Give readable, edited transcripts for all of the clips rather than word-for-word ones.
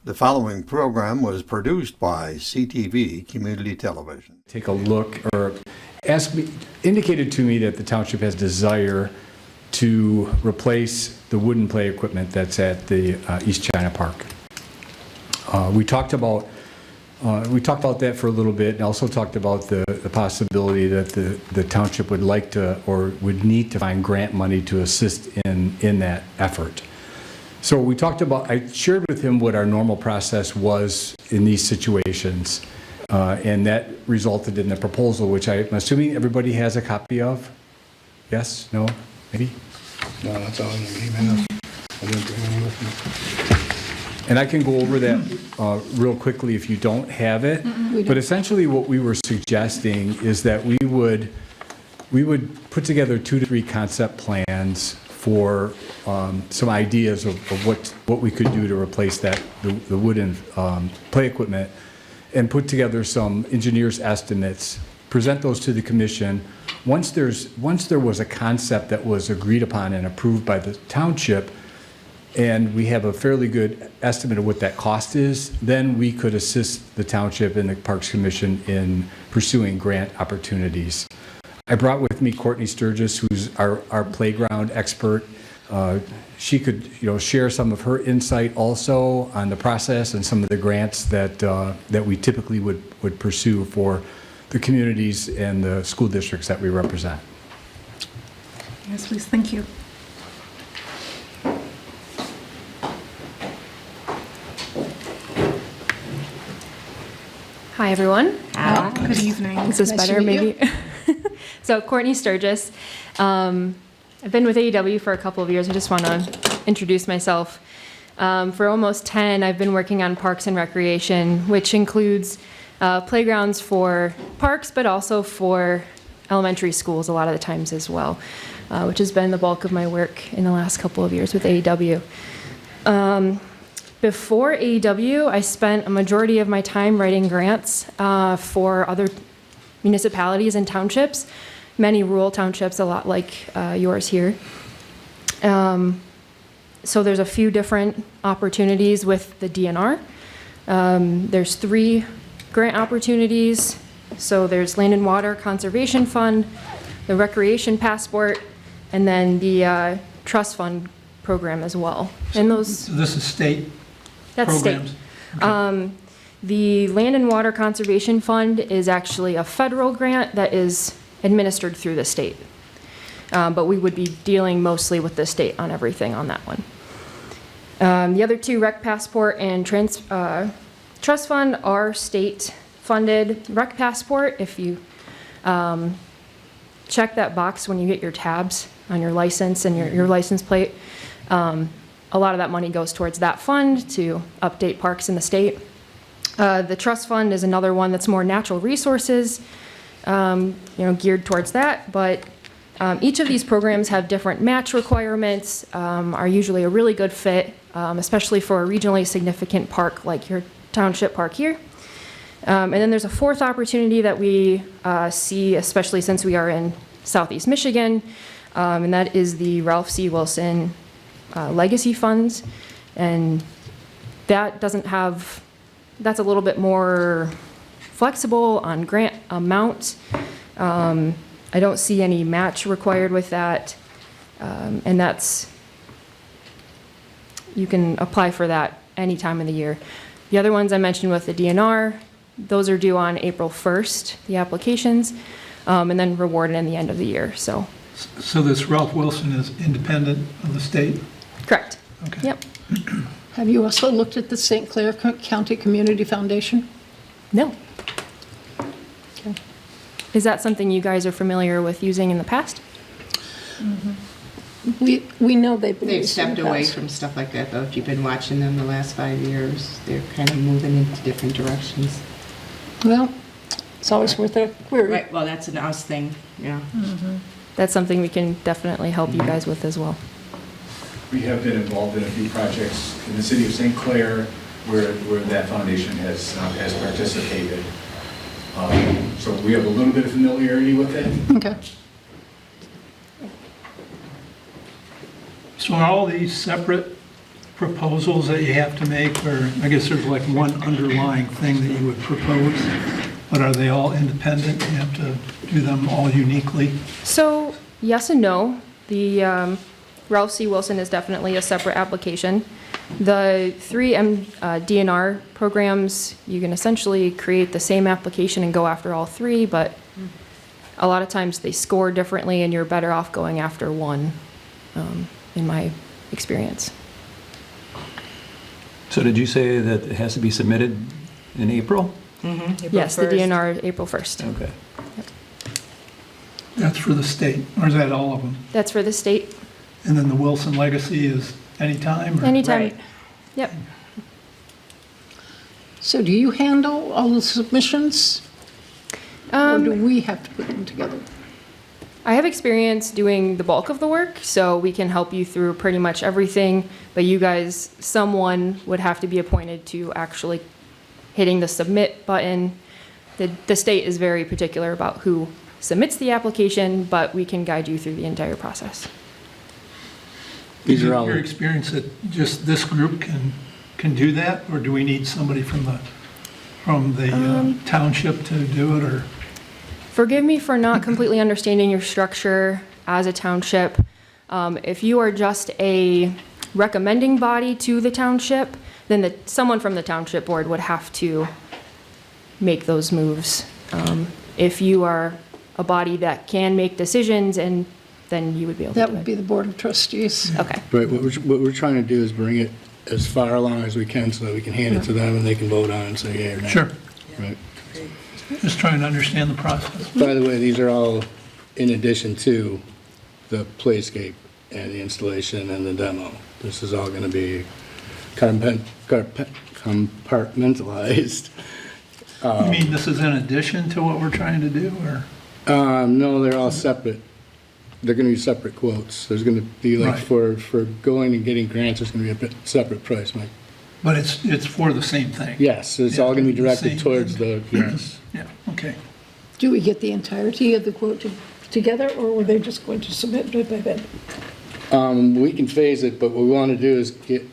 The following program was produced by CTV Community Television. Take a look or indicated to me that the township has desire to replace the wooden play equipment that's at the East China Park. We talked about that for a little bit, and also talked about the possibility that the township would like to or would need to find grant money to assist in that effort. So we talked about, I shared with him what our normal process was in these situations, and that resulted in a proposal, which I'm assuming everybody has a copy of? Yes? No? Maybe? No, that's all in the email. I didn't bring any with me. And I can go over that real quickly if you don't have it. But essentially what we were suggesting is that we would put together 2 to 3 concept plans for some ideas of what we could do to replace the wooden play equipment, and put together some engineers' estimates, present those to the commission. Once there was a concept that was agreed upon and approved by the township, and we have a fairly good estimate of what that cost is, then we could assist the township and the Parks Commission in pursuing grant opportunities. I brought with me Courtney Sturgis, who's our playground expert. She could, share some of her insight also on the process and some of the grants that we typically would pursue for the communities and the school districts that we represent. Yes, please. Thank you. Hi, everyone. Good evening. Is this better, maybe? So, Courtney Sturgis. I've been with AEW for a couple of years. I just want to introduce myself. For almost 10, I've been working on parks and recreation, which includes playgrounds for parks, but also for elementary schools a lot of the times as well, which has been the bulk of my work in the last couple of years with AEW. Before AEW, I spent a majority of my time writing grants for other municipalities and townships, many rural townships, a lot like yours here. So there's a few different opportunities with the DNR. There's 3 grant opportunities. So there's Land and Water Conservation Fund, the Recreation Passport, and then the Trust Fund program as well. And those. So this is state that's programs? State. Okay. The Land and Water Conservation Fund is actually a federal grant that is administered through the state. But we would be dealing mostly with the state on everything on that one. The other 2, Rec Passport and Trust Fund, are state funded. Rec Passport, if you check that box when you get your tabs on your license and your license plate, a lot of that money goes towards that fund to update parks in the state. The Trust Fund is another one that's more natural resources, geared towards that. But each of these programs have different match requirements, are usually a really good fit, especially for a regionally significant park like your township park here. And then there's a 4th opportunity that we see, especially since we are in Southeast Michigan, and that is the Ralph C. Wilson Legacy Funds. And that that's a little bit more flexible on grant amount. I don't see any match required with that, and you can apply for that any time of the year. The other ones I mentioned with the DNR, those are due on April 1st, the applications, and then rewarded in the end of the year. So this Ralph Wilson is independent of the state? Correct. Okay. Yep. Have you also looked at the St. Clair County Community Foundation? No. Okay. Is that something you guys are familiar with using in the past? We know they've been They've used in stepped the away past. from stuff like that, though. If you've been watching them the last 5 years, they're kind of moving into different directions. Well, it's always worth a query. Right, well, that's an us thing, yeah. That's something we can definitely help you guys with as well. We have been involved in a few projects in the city of St. Clair where that foundation has participated. So we have a little bit of familiarity with it. Okay. So are all these separate proposals that you have to make, or I guess there's like one underlying thing that you would propose, but are they all independent? You have to do them all uniquely? So, yes and no. The Ralph C. Wilson is definitely a separate application. The three DNR programs, you can essentially create the same application and go after all three, but a lot of times they score differently and you're better off going after one, in my experience. So did you say that it has to be submitted in April? Yes, the DNR, April 1st. Okay. That's for the state, or is that all of them? That's for the state. And then the Wilson Legacy is anytime? Or? Anytime. Right. Yep. So do you handle all the submissions? Or do we have to put them together? I have experience doing the bulk of the work, so we can help you through pretty much everything, but you guys, someone would have to be appointed to actually hitting the submit button. The state is very particular about who submits the application, but we can guide you through the entire process. These are Is it all- your experience that just this group can do that, or do we need somebody from the township to do it, or? Forgive me for not completely understanding your structure as a township. If you are just a recommending body to the township, then someone from the township board would have to make those moves. If you are a body that can make decisions, and then you would be able to That do would it. be the Board of Trustees. Okay. Right, what we're trying to do is bring it as far along as we can so that we can hand it to them and they can vote on it and say yea or nay. Sure, Right. just trying to understand the process. By the way, these are all in addition to the playscape and the installation and the demo. This is all gonna be compartmentalized. You mean this is in addition to what we're trying to do, or? No, they're all separate. They're gonna be separate quotes. There's gonna be like, Right. for going and getting grants, there's gonna be a bit separate price, Mike. But it's for the same thing? Yes, it's all gonna be Yeah, directed same. towards the, yes. Yeah, okay. Do we get the entirety of the quote together, or were they just going to submit bid by bid? We can phase it, but what we wanna do is get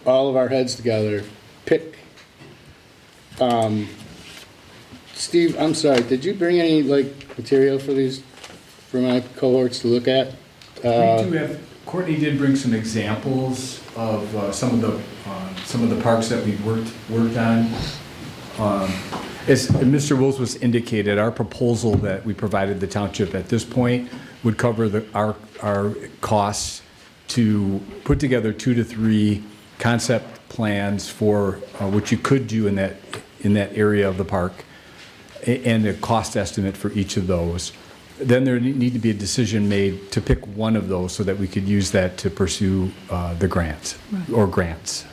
all of our heads together, pick. Steve, I'm sorry, did you bring any, like, material for these, for my cohorts to look at? We do have, Courtney did bring some examples of some of the parks that we've worked on. As Mr. Wills was indicated, our proposal that we provided the township at this point would cover our costs to put together 2 to 3 concept plans for what you could do in that area of the park, and a cost estimate for each of those. Then there need to be a decision made to pick one of those so that we could use that to pursue the grants or grants.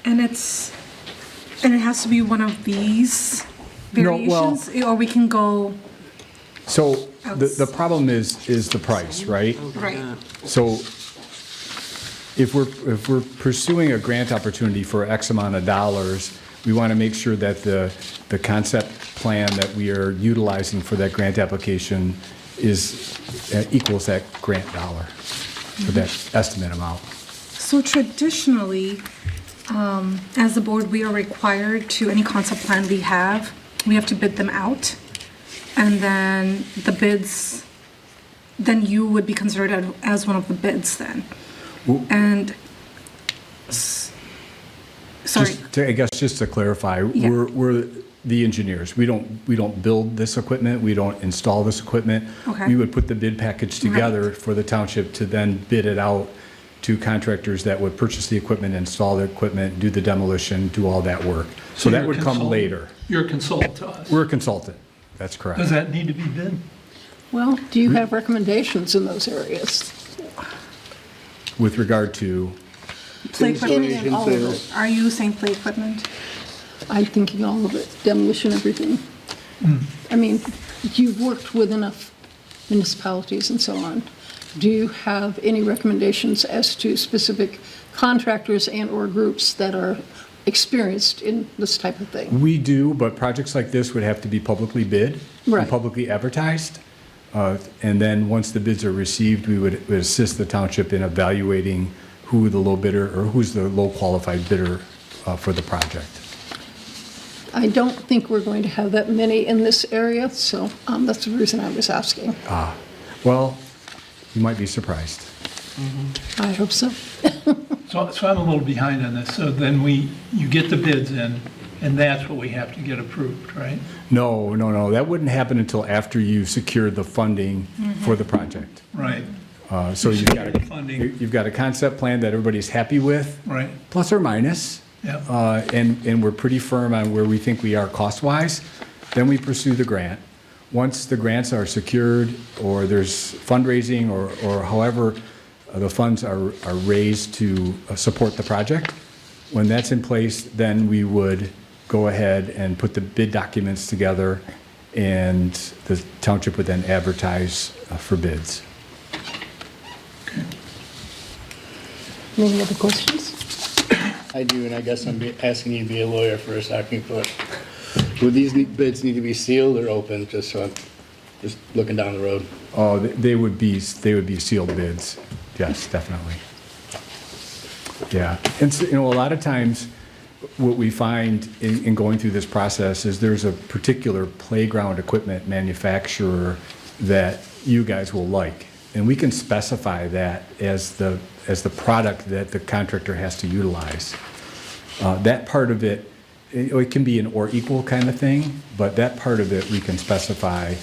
And it has to be one of these No, well- variations, or we can go, So the problem is the price, right? right, So if we're pursuing a grant opportunity for X amount of dollars, we want to make sure that the concept plan that we are utilizing for that grant application equals that grant dollar, or that estimate amount. So traditionally, as the board, we are required to, any concept plan we have to bid them out. And then the bids, then you would be considered as one of the bids then. And, sorry, I guess just to clarify, Yeah. we're the engineers. We don't build this equipment, we don't install this equipment. Okay. We would put the bid package together for the township to then bid it out to contractors that would purchase the equipment, install the equipment, do the demolition, do all that work. So that you're a would come consultant. later. You're a consultant to us. We're a consultant, that's correct. Does that need to be bid? Well, do you have recommendations in those areas? With regard to, play Any equipment, and all of it. are you saying play equipment? I'm thinking all of it, demolition, everything. I mean, you've worked with enough municipalities and so on. Do you have any recommendations as to specific contractors and/or groups that are experienced in this type of thing? we do, but projects like this would have to be publicly bid and Right. publicly advertised. And then once the bids are received, we would assist the township in evaluating who the low bidder, or who's the low qualified bidder for the project. I don't think we're going to have that many in this area, so that's the reason I was asking. Well, you might be surprised. I hope so. So I'm a little behind on this. So then you get the bids in, and that's what we have to get approved, right? No, that wouldn't happen until after you secured the funding for the project. Right, So Secure the funding. you've got a concept plan that everybody's happy with, right, plus or minus. yeah. And we're pretty firm on where we think we are cost-wise. Then we pursue the grant. Once the grants are secured, or there's fundraising, or however the funds are raised to support the project, when that's in place, then we would go ahead and put the bid documents together, and the township would then advertise for bids. Any other questions? I do, and I guess I'm asking you to be a lawyer for a second, but would these bids need to be sealed or open, just so I'm just looking down the road? Oh, they would be sealed bids. Yes, definitely. Yeah, and so, a lot of times, what we find in going through this process is there's a particular playground equipment manufacturer that you guys will like, and we can specify that as the product that the contractor has to utilize. That part of it, it can be an or equal kind of thing, but that part of it we can specify.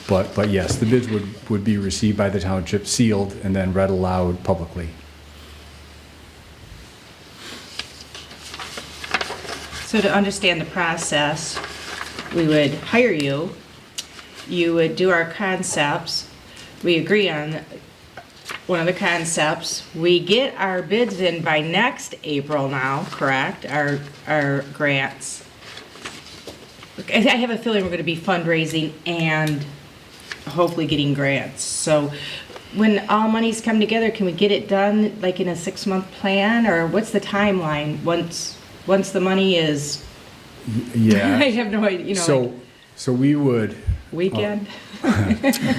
But yes, the bids would be received by the township, sealed, and then read aloud publicly. So to understand the process, we would hire you, you would do our concepts, we agree on one of the concepts, we get our bids in by next April now, correct? Our grants. I have a feeling we're going to be fundraising and hopefully getting grants. So when all monies come together, can we get it done like in a 6-month plan, or what's the timeline once the money is? Yeah. I have no idea, So we would. Weekend?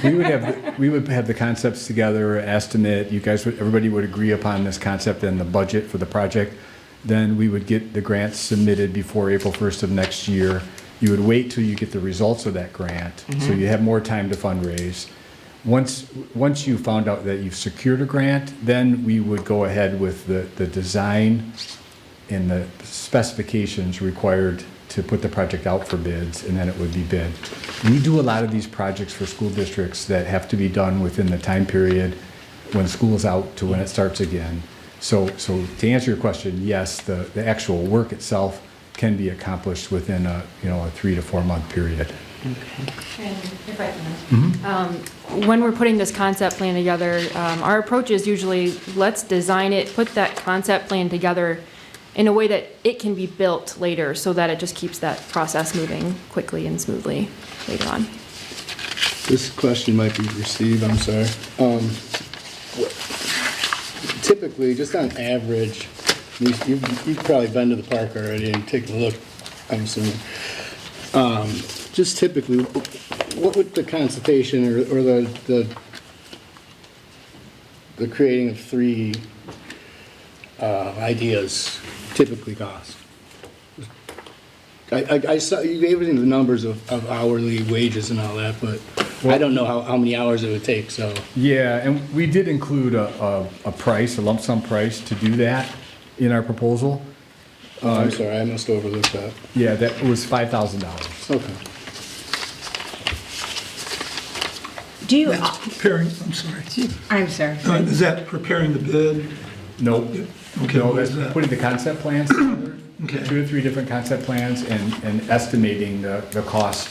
We would have the concepts together, estimate, everybody would agree upon this concept and the budget for the project. Then we would get the grants submitted before April 1st of next year. You would wait till you get the results of that grant, so you have more time to fundraise. Once you found out that you've secured a grant, then we would go ahead with the design and the specifications required to put the project out for bids, and then it would be bid. We do a lot of these projects for school districts that have to be done within the time period when school's out to when it starts again. So to answer your question, yes, the actual work itself can be accomplished within a 3 to 4 month period. And if I can, when we're putting this concept plan together, our approach is usually, let's design it, put that concept plan together in a way that it can be built later, so that it just keeps that process moving quickly and smoothly later on. This question might be received, I'm sorry. Typically, just on average, you've probably been to the park already and taken a look, I'm assuming. Just typically, what would the consultation or the creating of 3 ideas typically cost? I saw, you gave me the numbers of hourly wages and all that, but I don't know how many hours it would take, so. Yeah, and we did include a price, a lump sum price to do that in our proposal. I'm sorry, I must have overlooked that. Yeah, that was $5,000. Okay. Do you, That's preparing, I'm sorry. I'm sorry. Is that preparing the bid? Nope. Okay, No, what that's is that? putting the concept plans together. Okay. 2 to 3 different concept plans and estimating the cost,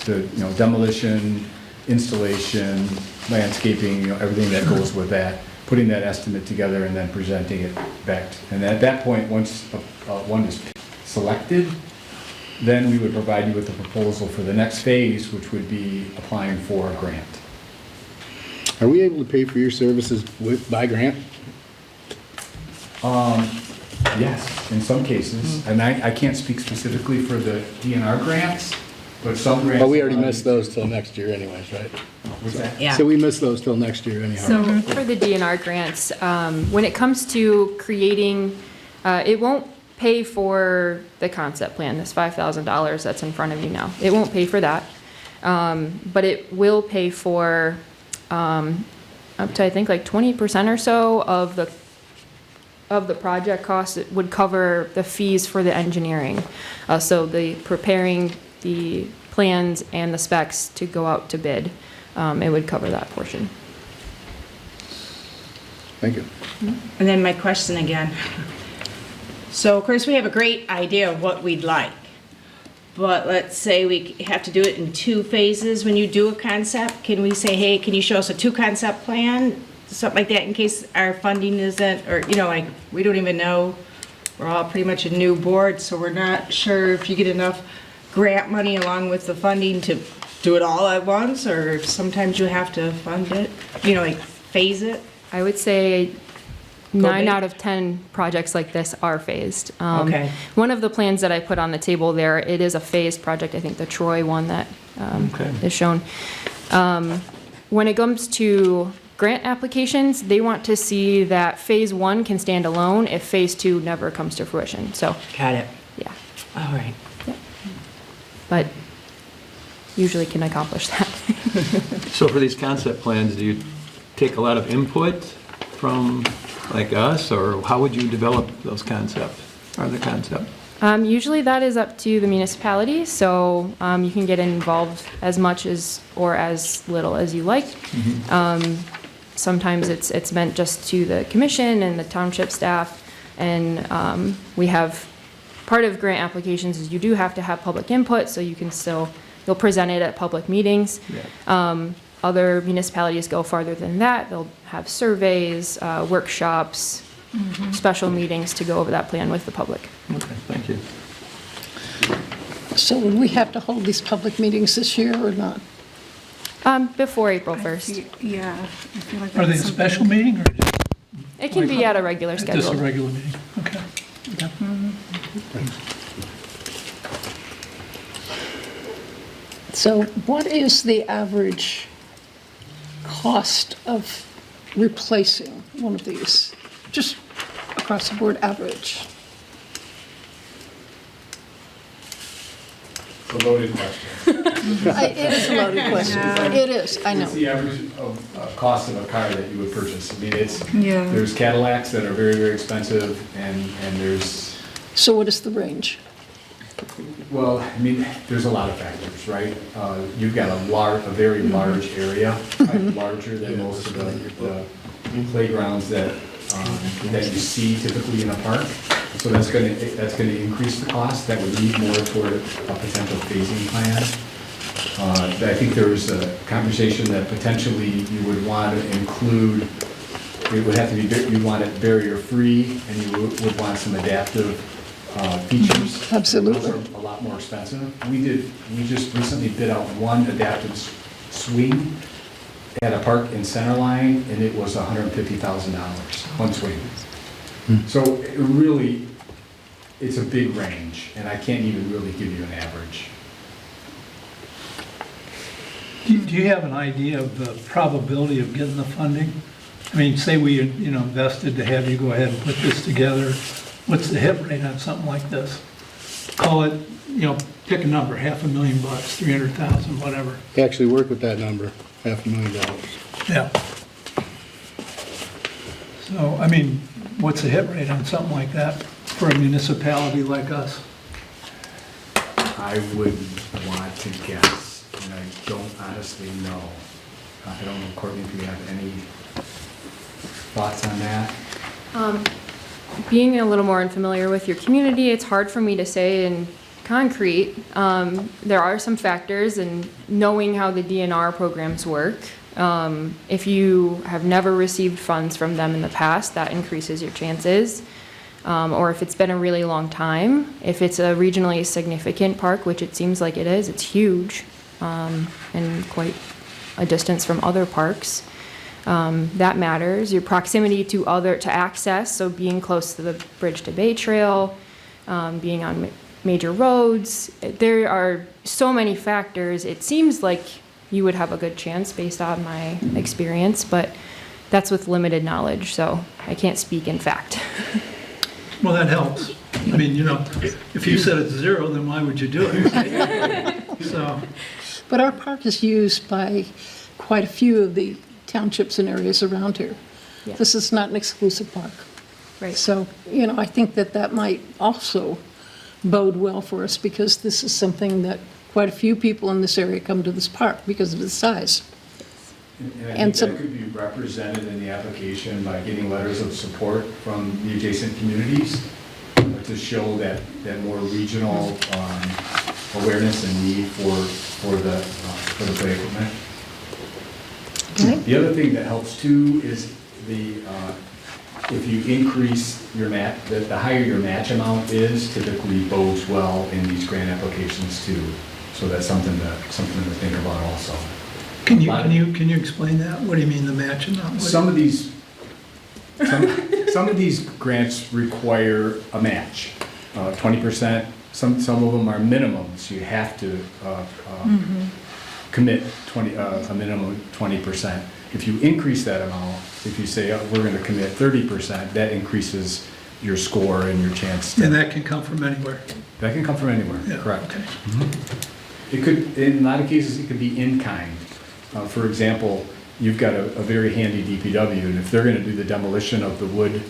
demolition, installation, landscaping, everything that goes with that, putting that estimate together and then presenting it back. And at that point, once one is selected, then we would provide you with a proposal for the next phase, which would be applying for a grant. Are we able to pay for your services by grant? Yes, in some cases, and I can't speak specifically for the DNR grants, but some grants. But we already missed those till next year anyways, right? Was that? Yeah. So we miss those till next year anyhow. So for the DNR grants, when it comes to creating, it won't pay for the concept plan, this $5,000 that's in front of you now. It won't pay for that. But it will pay for up to, I think, like 20% or so of the project cost. It would cover the fees for the engineering. So the preparing the plans and the specs to go out to bid, it would cover that portion. Thank you. And then my question again. So of course, we have a great idea of what we'd like. But let's say we have to do it in 2 phases. When you do a concept, can we say, hey, can you show us a 2 concept plan? Something like that in case our funding isn't, or, you know, like, we don't even know. We're all pretty much a new board, so we're not sure if you get enough grant money along with the funding to do it all at once, or if sometimes you have to fund it, you know, like phase it. I would say 9 big. out of 10 projects like this are phased. Okay. One of the plans that I put on the table there, it is a phased project. I think the Troy one that is shown. When it comes to grant applications, they want to see that phase 1 can stand alone if phase 2 never comes to fruition. So, Got it. yeah, All right. but usually can accomplish that. So for these concept plans, do you take a lot of input from like us, or how would you develop those concepts, or the concept? Usually that is up to the municipality, so you can get involved as much as or as little as you like. Sometimes it's meant just to the commission and the township staff, and we have, part of grant applications is you do have to have public input, so you can still, you'll present it at public meetings. Other municipalities go farther than that. They'll have surveys, workshops, special meetings to go over that plan with the public. Okay, thank you. So would we have to hold these public meetings this year or not? Before April 1st. Yeah. I feel like Are they a that's something- special meeting or just It can be at a regular just a schedule. regular meeting? Okay. So what is the average cost of replacing one of these? Just across the board average? It's a loaded question. It is a loaded question. It is, I know. It's the average of cost of a car that you would purchase. I mean, Yeah. there's Cadillacs that are very, very expensive, and there's, So what is the range? well, I mean, there's a lot of factors, right? You've got a very large area, right? Larger than most of the playgrounds that you see typically in a park. So that's gonna increase the cost. That would lead more toward a potential phasing plan. I think there's a conversation that potentially you would want to include, it would have to be, you'd want it barrier-free, and you would want some adaptive features. Absolutely. Those are a lot more expensive. We just recently bid out one adaptive swing at a park in Centerline, and it was $150,000, one swing. So it really, it's a big range, and I can't even really give you an average. Do you have an idea of the probability of getting the funding? I mean, say we, invested to have you go ahead and put this together. What's the hit rate on something like this? Call it, pick a number, $500,000, 300,000, whatever. Actually work with that number, $500,000. Yeah. So, I mean, what's the hit rate on something like that for a municipality like us? I wouldn't want to guess, and I don't honestly know. I don't know, Courtney, if you have any thoughts on that? Being a little more unfamiliar with your community, it's hard for me to say in concrete. There are some factors, and knowing how the DNR programs work. If you have never received funds from them in the past, that increases your chances. Or if it's been a really long time, if it's a regionally significant park, which it seems like it is, it's huge, and quite a distance from other parks. That matters. Your proximity to access, so being close to the Bridge to Bay Trail, being on major roads. There are so many factors. It seems like you would have a good chance based on my experience, but that's with limited knowledge, so I can't speak in fact. Well, that helps. I mean, you know, if you said it's 0, then why would you do it? So, But our park is used by quite a few of the townships and areas around here. Yeah. This is not an exclusive park. Right. So, you know, I think that that might also bode well for us, because this is something that quite a few people in this area come to this park because of its size. And I And think so- that could be represented in the application by getting letters of support from the adjacent communities to show that more regional awareness and need for the play equipment. Okay? The other thing that helps too is if you increase your match, the higher your match amount is, typically bodes well in these grant applications too. So that's something to think about also. can you explain that? What do you mean the match amount? Some of these grants require a match, 20%. Some of them are minimums. You have to commit a minimum of 20%. If you increase that amount, if you say, oh, we're going to commit 30%, that increases your score and your chance. And that can come from anywhere? That can come from anywhere, Yeah, correct. okay. It could, in a lot of cases, it could be in kind. For example, you've got a very handy DPW, and if they're going to do the demolition of the wood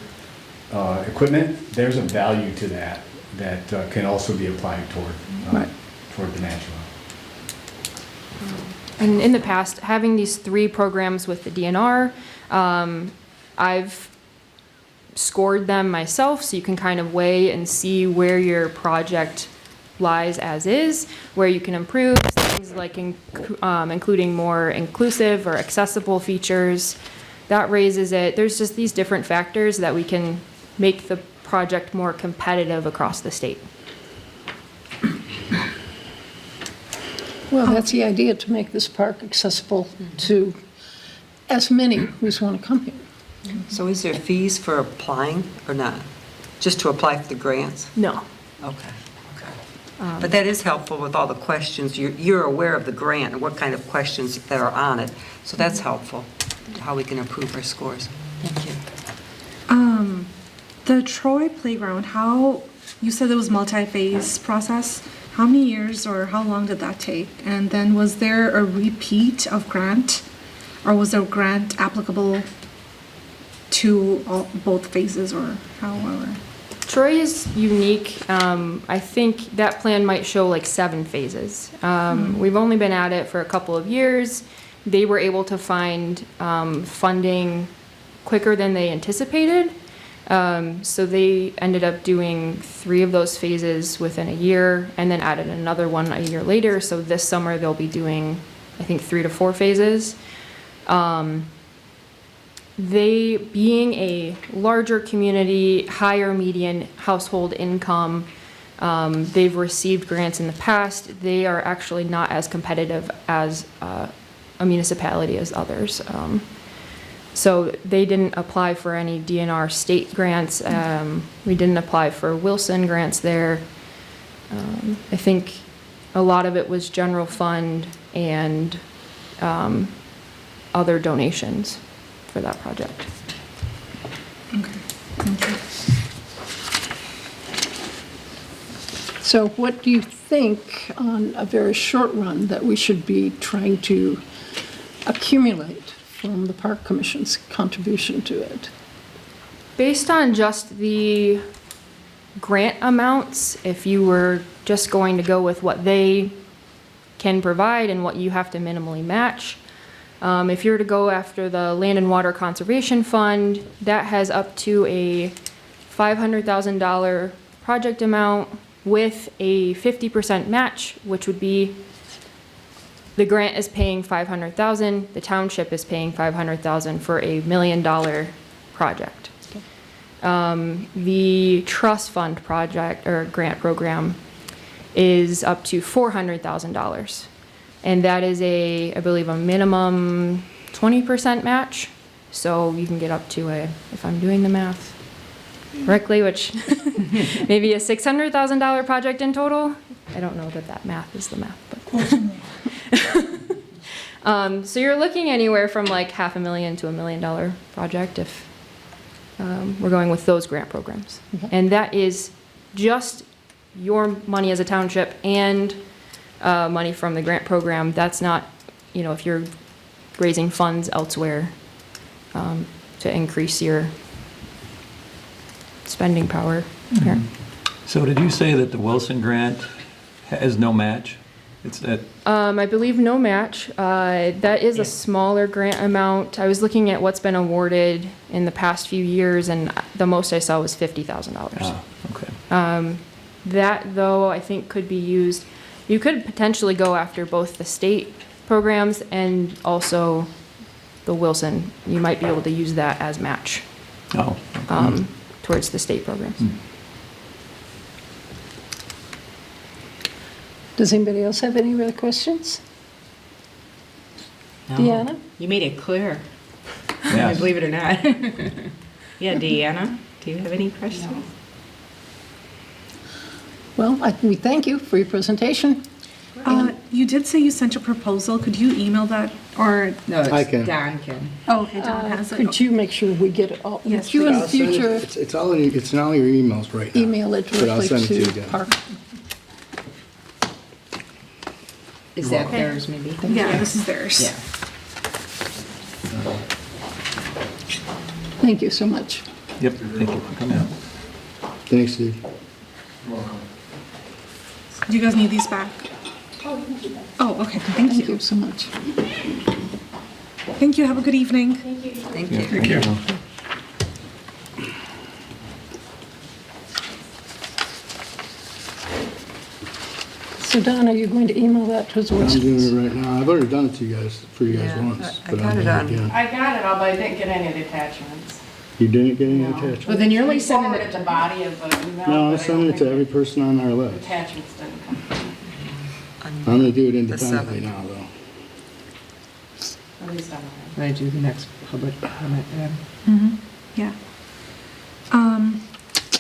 equipment, there's a value to that can also be applied toward the match amount. And in the past, having these 3 programs with the DNR, I've scored them myself, so you can kind of weigh and see where your project lies as is, where you can improve, things like including more inclusive or accessible features. That raises it. There's just these different factors that we can make the project more competitive across the state. Well, that's the idea, to make this park accessible to as many who want to come here. So is there fees for applying or not? Just to apply for the grants? No. Okay. But that is helpful with all the questions. You're aware of the grant and what kind of questions that are on it. So that's helpful, how we can improve our scores. Thank you. The Troy playground, you said it was multi-phase process. How many years or how long did that take? And then was there a repeat of grant, or was there a grant applicable to both phases, or however? Troy is unique. I think that plan might show like 7 phases. We've only been at it for a couple of years. They were able to find funding quicker than they anticipated. So they ended up doing 3 of those phases within a year, and then added another one a year later. So this summer they'll be doing, I think, 3 to 4 phases. They, being a larger community, higher median household income, they've received grants in the past. They are actually not as competitive as a municipality as others. So they didn't apply for any DNR state grants. We didn't apply for Wilson grants there. I think a lot of it was general fund and other donations for that project. Okay, thank you. So what do you think, on a very short run, that we should be trying to accumulate from the Park Commission's contribution to it? Based on just the grant amounts, if you were just going to go with what they can provide and what you have to minimally match, if you were to go after the Land and Water Conservation Fund, that has up to a $500,000 project amount with a 50% match, which would be the grant is paying $500,000, the township is paying $500,000 for a $1 million project. The trust fund project or grant program is up to $400,000. And that is I believe, a minimum 20% match. So you can get up to if I'm doing the math correctly, which maybe a $600,000 project in total. I don't know that math is the math, but. So you're looking anywhere from like $500,000 to $1 million project if we're going with those grant programs. And that is just your money as a township and money from the grant program. That's not, you know, if you're raising funds elsewhere to increase your spending power. Here. So did you say that the Wilson grant has no match? It's at, I believe no match. That is a smaller grant amount. I was looking at what's been awarded in the past few years, and the most I saw was $50,000. okay. That, though, I think could be used, you could potentially go after both the state programs and also the Wilson. You might be able to use that as match Oh, okay. towards the state programs. Does anybody else have any other questions? No. Deanna? You made it clear, Yeah. believe it or not. Yeah, Deanna, do you have any questions? Well, we thank you for your presentation. You did say you sent a proposal. Could you email that or? No, I can. Don can. Oh, okay, Don has it. Could you make sure we get it all? Yes, Would you in the I'll send it- future It's all in your emails right now. email it But I'll directly send it to you to again. Park? Is that theirs, maybe? Yeah, this is theirs. Yeah. Thank you so much. Yep, thank you for coming out. Thanks, Steve. Do you guys need these back? Oh, okay, thank Thank you. you so much. Thank you, have a good evening. Thank Yeah, you. thank you. So Don, are you going to email that to us? I'm doing it right now. I've already done it to you guys, for you guys Yeah, once. I but got I'll it do on. again. I got it all, but I didn't get any of the attachments. You didn't get any No. attachments? Well, then you're only sending Forwarded it, the body of the email. No, I'm but I sending don't it to think every person on our the list. Attachments didn't come. I'm gonna do it The independently 7th. now, though. At least I'm Can I do the next public comment then? Yeah.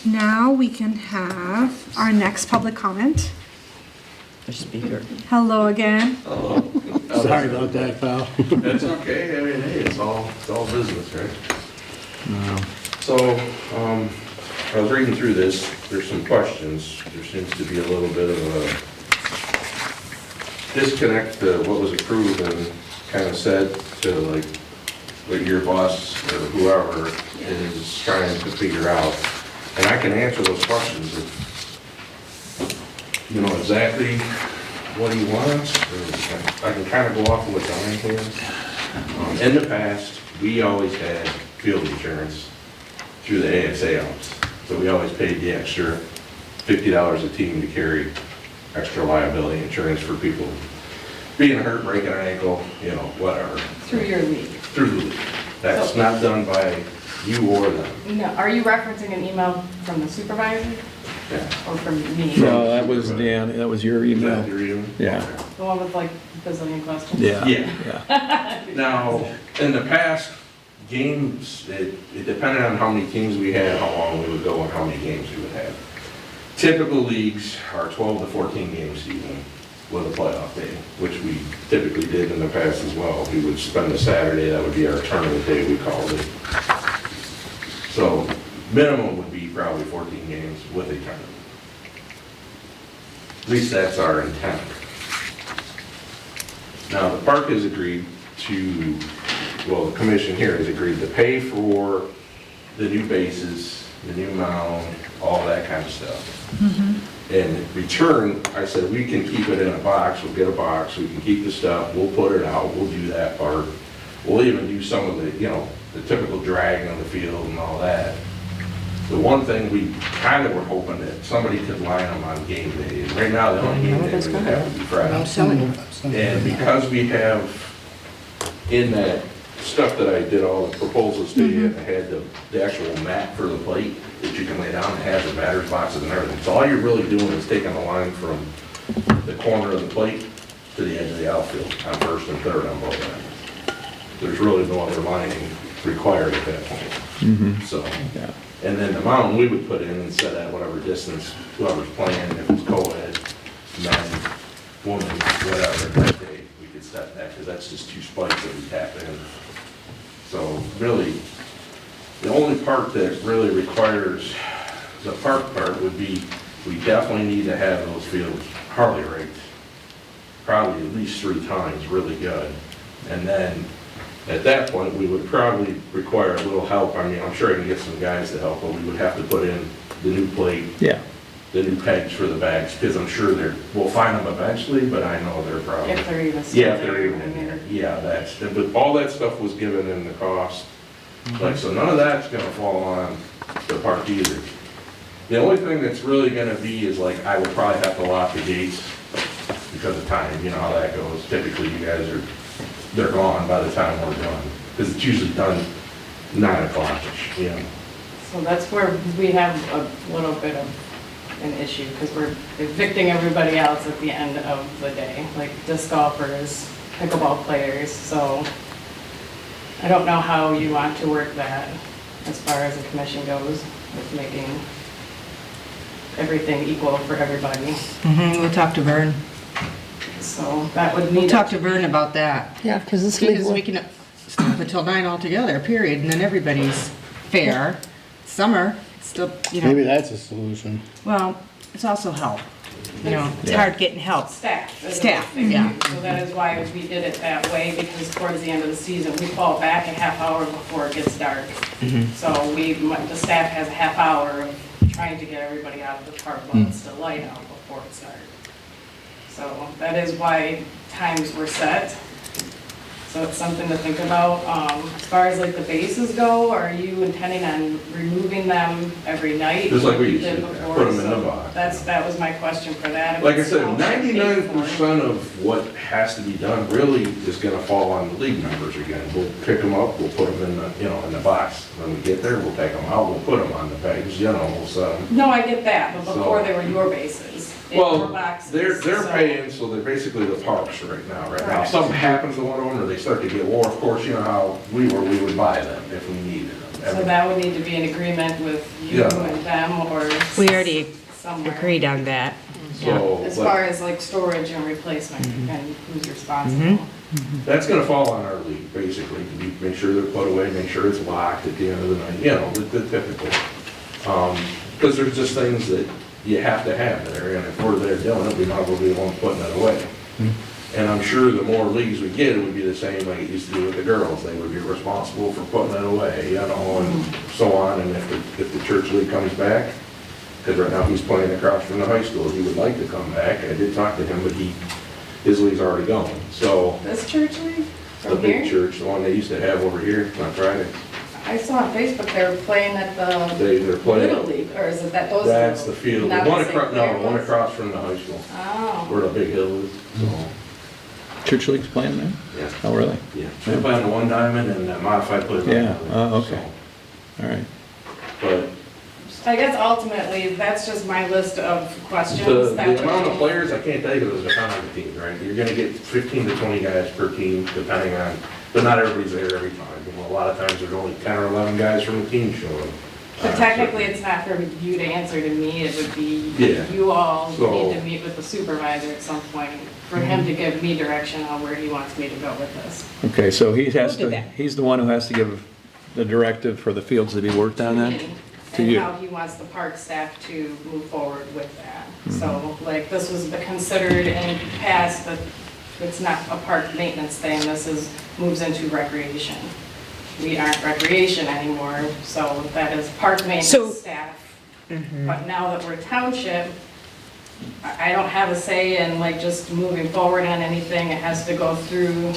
Now we can have our next public comment. The speaker. Hello again. Sorry about that, pal. That's okay, I mean, hey, it's all business, right? So, I was reading through this, there's some questions, there seems to be a little bit of a disconnect to what was approved and kind of said to like, what your boss or whoever is trying to figure out. And I can answer those questions if you know exactly what he wants, or I can kind of go off of what Don has. In the past, we always had field insurance through the ASA office. So we always paid the extra $50 a team to carry extra liability insurance for people being hurt, breaking an ankle, you know, whatever. Through your league. Through the league. That's not done by you or them. No, are you referencing an email from the supervisor Yeah. or from me? No, that was Dan, that was your Is email. that your email? Yeah. The one with like bazillion questions? Yeah. Yeah. Now, in the past, games, it depended on how many teams we had, how long we would go, and how many games we would have. Typical leagues are 12 to 14 game season with a playoff day, which we typically did in the past as well. We would spend a Saturday, that would be our tournament day, we called it. So minimum would be probably 14 games with a tournament. At least that's our intent. Now, the park has agreed to, well, the commission here has agreed to pay for the new bases, the new mound, all that kind of stuff. In return, I said, we can keep it in a box, we'll get a box, we can keep the stuff, we'll put it out, we'll do that part. We'll even do some of the, you know, the typical dragging of the field and all that. The one thing we kind of were hoping that somebody could line them on game day. And right now, the only game day would have to be Friday. And because we have in that stuff that I did all the proposals to you, I had the actual mat for the plate that you can lay down, it has the batter's boxes and everything. So all you're really doing is taking the line from the corner of the plate to the edge of the outfield on first and third on both ends. There's really no other lining required at that point. So, and then the mountain we would put in and set at whatever distance, whoever's playing, if it's co-ed, men, women, whatever, that day, we could set that because that's just two spikes that we tap in. So really, the only part that really requires the park part would be, we definitely need to have those fields Harley raked, probably at least 3 times, really good. And then, at that point, we would probably require a little help. I mean, I'm sure I can get some guys to help, but we would have to put in the new plate, Yeah. the new pegs for the bags, because I'm sure we'll find them eventually, but I know they're probably. If they're even still Yeah, if they're there, even I in mean. there. Yeah, but all that stuff was given in the cost. Like, so none of that's gonna fall on the park either. The only thing that's really gonna be is like, I will probably have to lock the gates because of time, you know how that goes. Typically, you guys they're gone by the time we're done, because it's usually done 9 o'clock-ish, you know. So that's where we have a little bit of an issue, because we're evicting everybody else at the end of the day, like disc golfers, pickleball players, so I don't know how you want to work that as far as the commission goes, with making everything equal for everybody. We'll talk to Vern. So that would need. We'll talk to Vern about that. Yeah, because it's Because legal. we can stop until 9 altogether, period, and then everybody's fair. Summer, still, you Maybe know, that's a solution. well, it's also help. You know, it's hard getting help. Staff. is a Staff, big thing. yeah. So that is why we did it that way, because towards the end of the season, we fall back a half hour before it gets dark. So the staff has a half hour of trying to get everybody out of the park while it's still light out before it's dark. So that is why times were set. So it's something to think about. As far as like the bases go, are you intending on removing them every night? Just like we used did to, before? put 'em in So the box. That was my question for that. If Like I it's said, township paid for it. 99% of what has to be done really is gonna fall on the league members again. We'll pick them up, we'll put them in the, in the box. When we get there, we'll take them out, we'll put them on the pegs, we'll set them. No, I get that, but before So- they were your bases. in your Well, boxes, they're so- paying, so they're basically the parks right now. If Right. something happens to one of them, or they start to get war, of course, you know how we would buy them if we needed them. So that would need to be an agreement with you Yeah. and them, or. We already somewhere. agreed on that. So, As but far as like storage and replacement and who's responsible. that's gonna fall on our league, basically, to make sure they're put away, make sure it's locked at the end of the night, the typical. Because there's just things that you have to have there, and if we're there doing it, we might as well be the one putting it away. And I'm sure the more leagues we get, it would be the same like it used to be with the girls. They would be responsible for putting it away, and so on. And if the church league comes back, because right now he's playing across from the high school, he would like to come back. I did talk to him, but his league's already gone. So This church league? the From big here? church, the one they used to have over here on Friday, I saw on Facebook they were playing at the they're playing. Little League, or is it that those? That's the field. The Not one the same across, no, the player one ones? across from the high school, Oh. where the big hill is. So, Church League's playing there? yeah. Oh, really? Yeah, they're playing the one diamond and that modified put it on. Yeah, the other. okay. All right. But I guess ultimately, that's just my list of questions. the that would amount of be- players, I can't tell you, because it's depending on the team, right? You're gonna get 15 to 20 guys per team, depending on, but not everybody's there every time. A lot of times, there's only 10 or 11 guys from the team showing. But technically, it's not for you to answer to me, it would be, Yeah. you all So- need to meet with the supervisor at some point for him to give me direction on where he wants me to go with this. Okay, so he has We'll do to, that. he's the one who has to give the directive for the fields to be worked on then? To And you? how he wants the park staff to move forward with that. Mm-hmm. So, like, this was considered in past, but it's not a park maintenance thing, moves into recreation. We aren't recreation anymore, so that is park So- maintenance staff. But now that we're township, I don't have a say in like just moving forward on anything, it has to go through.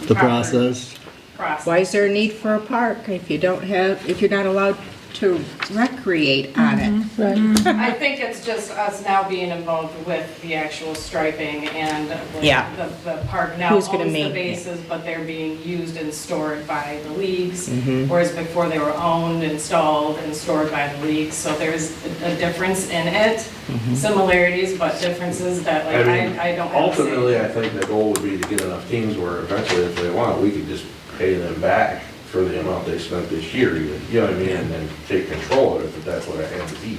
The proper process. Process. Why is there a need for a park if you're not allowed to recreate on it? Right. I think it's just us now being involved with the actual striping and like, Yeah. the park now Who's owns gonna the maintain it? bases, but they're being used and stored by the leagues. Mm-hmm. Whereas before they were owned, installed, and stored by the leagues. So there's a difference in it, Mm-hmm. similarities, but differences that like I don't have a say. Ultimately, I think the goal would be to get enough teams where eventually, if they want, we could just pay them back for the amount they spent this year, even, you know what I mean, and then take control of it, if that's what it had to be.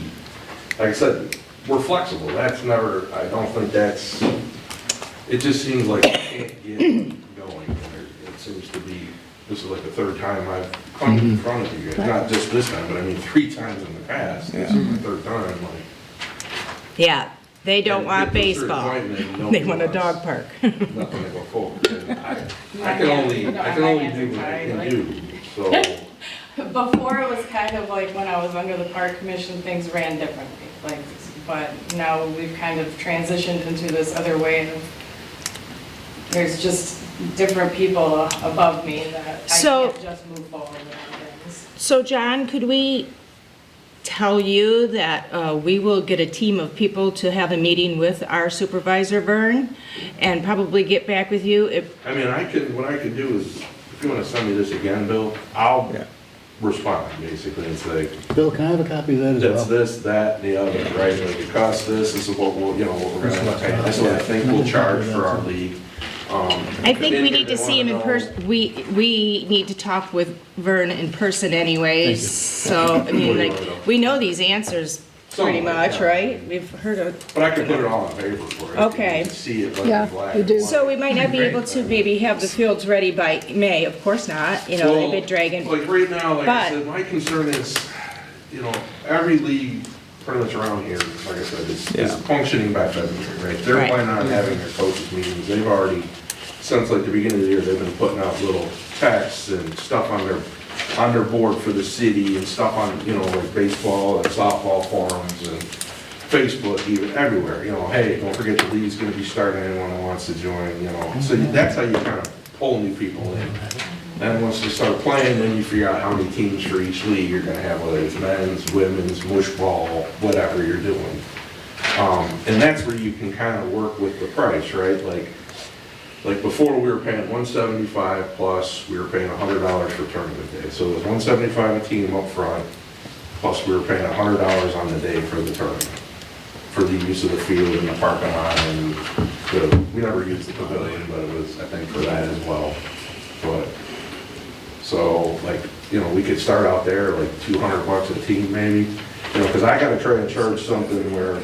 Like I said, we're flexible, that's never, I don't think that's, it just seems like I can't get going. It seems to be, this is like the third time I've come in front of you guys, not just this time, but I mean 3 times in the past. This is my 3rd time, like. Yeah, they don't And want get to a certain baseball. point and then nobody They want a wants dog park. Nothing to go forward. And I can only do what I can do, so. Before it was kind of like when I was under the park commission, things ran differently, like, but now we've kind of transitioned into this other way of, there's just different people above me that I So- can't just move forward on things. So John, could we tell you that we will get a team of people to have a meeting with our supervisor, Vern, and probably get back with you? I mean, what I could do is, if you wanna send me this again, Bill, I'll respond, basically, and say, Bill, can I have a copy of that as well? that's this, that, and the other, right? Like, it costs this is what we'll, what we're gonna pay, this is what I think we'll charge for our league. I think we need to see him in person. We need to talk with Vern in person anyways. So, I mean, like, we know these answers pretty Somewhat, much, yeah. right? We've heard of. But I can put it all on paper for you. Okay. You can see it like Yeah, in black you and do. white. So we might not be able to maybe have the fields ready by May. Of course not. You know, they've been dragging. Like right now, like I But- said, my concern is, every league pretty much around here, like I said, is functioning by February, right? They're Right. planning on having their coaches meetings. They've already, since like the beginning of the year, they've been putting out little texts and stuff on their board for the city and stuff on, like baseball and softball forums and Facebook, even everywhere, hey, don't forget the league's gonna be starting, anyone who wants to join, So that's how you kind of pull new people in. And once they start playing, then you figure out how many teams for each league you're gonna have, whether it's men's, women's, mush ball, whatever you're doing. And that's where you can kind of work with the price, right? Like before, we were paying $175 plus, we were paying $100 for tournament day. So it was $175 a team up front, plus we were paying $100 on the day for the tournament, for the use of the field and the parking lot, and we never used the pavilion, but it was, I think, for that as well. But, so, like, we could start out there, like $200 a team maybe, because I gotta try and charge something where,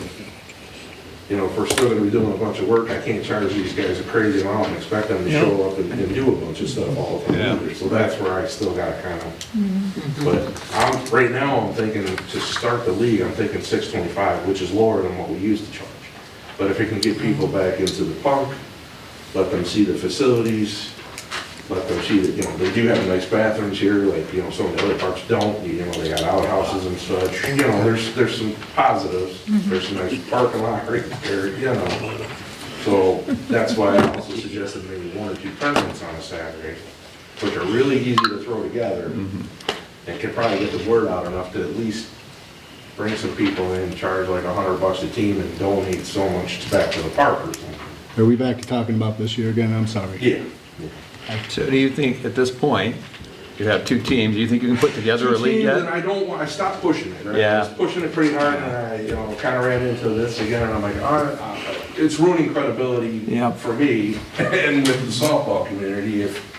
if we're still gonna be doing a bunch of work, I can't charge these guys a crazy amount and expect them to show up and do a bunch of stuff all the time either. So that's where I still gotta kind of, but right now, I'm thinking to start the league, I'm thinking $625, which is lower than what we used to charge. But if it can get people back into the park, let them see the facilities, let them see that, they do have nice bathrooms here, like, some of the other parks don't, they got outhouses and such, there's some positives, there's some nice parking lot right there, So that's why I also suggested maybe 1 or 2 tournaments on a Saturday, which are really easy to throw together, and can probably get the word out enough to at least bring some people in, charge like $100 a team and donate so much back to the park or something. Are we back to talking about this year again? I'm sorry. Yeah. So do you think at this point, you have 2 teams, do you think you can put together a league And yet? I stopped pushing it, right? Yeah. I was pushing it pretty hard, and I, kind of ran into this again, and I'm like, it's ruining credibility Yep. for me and with the softball community if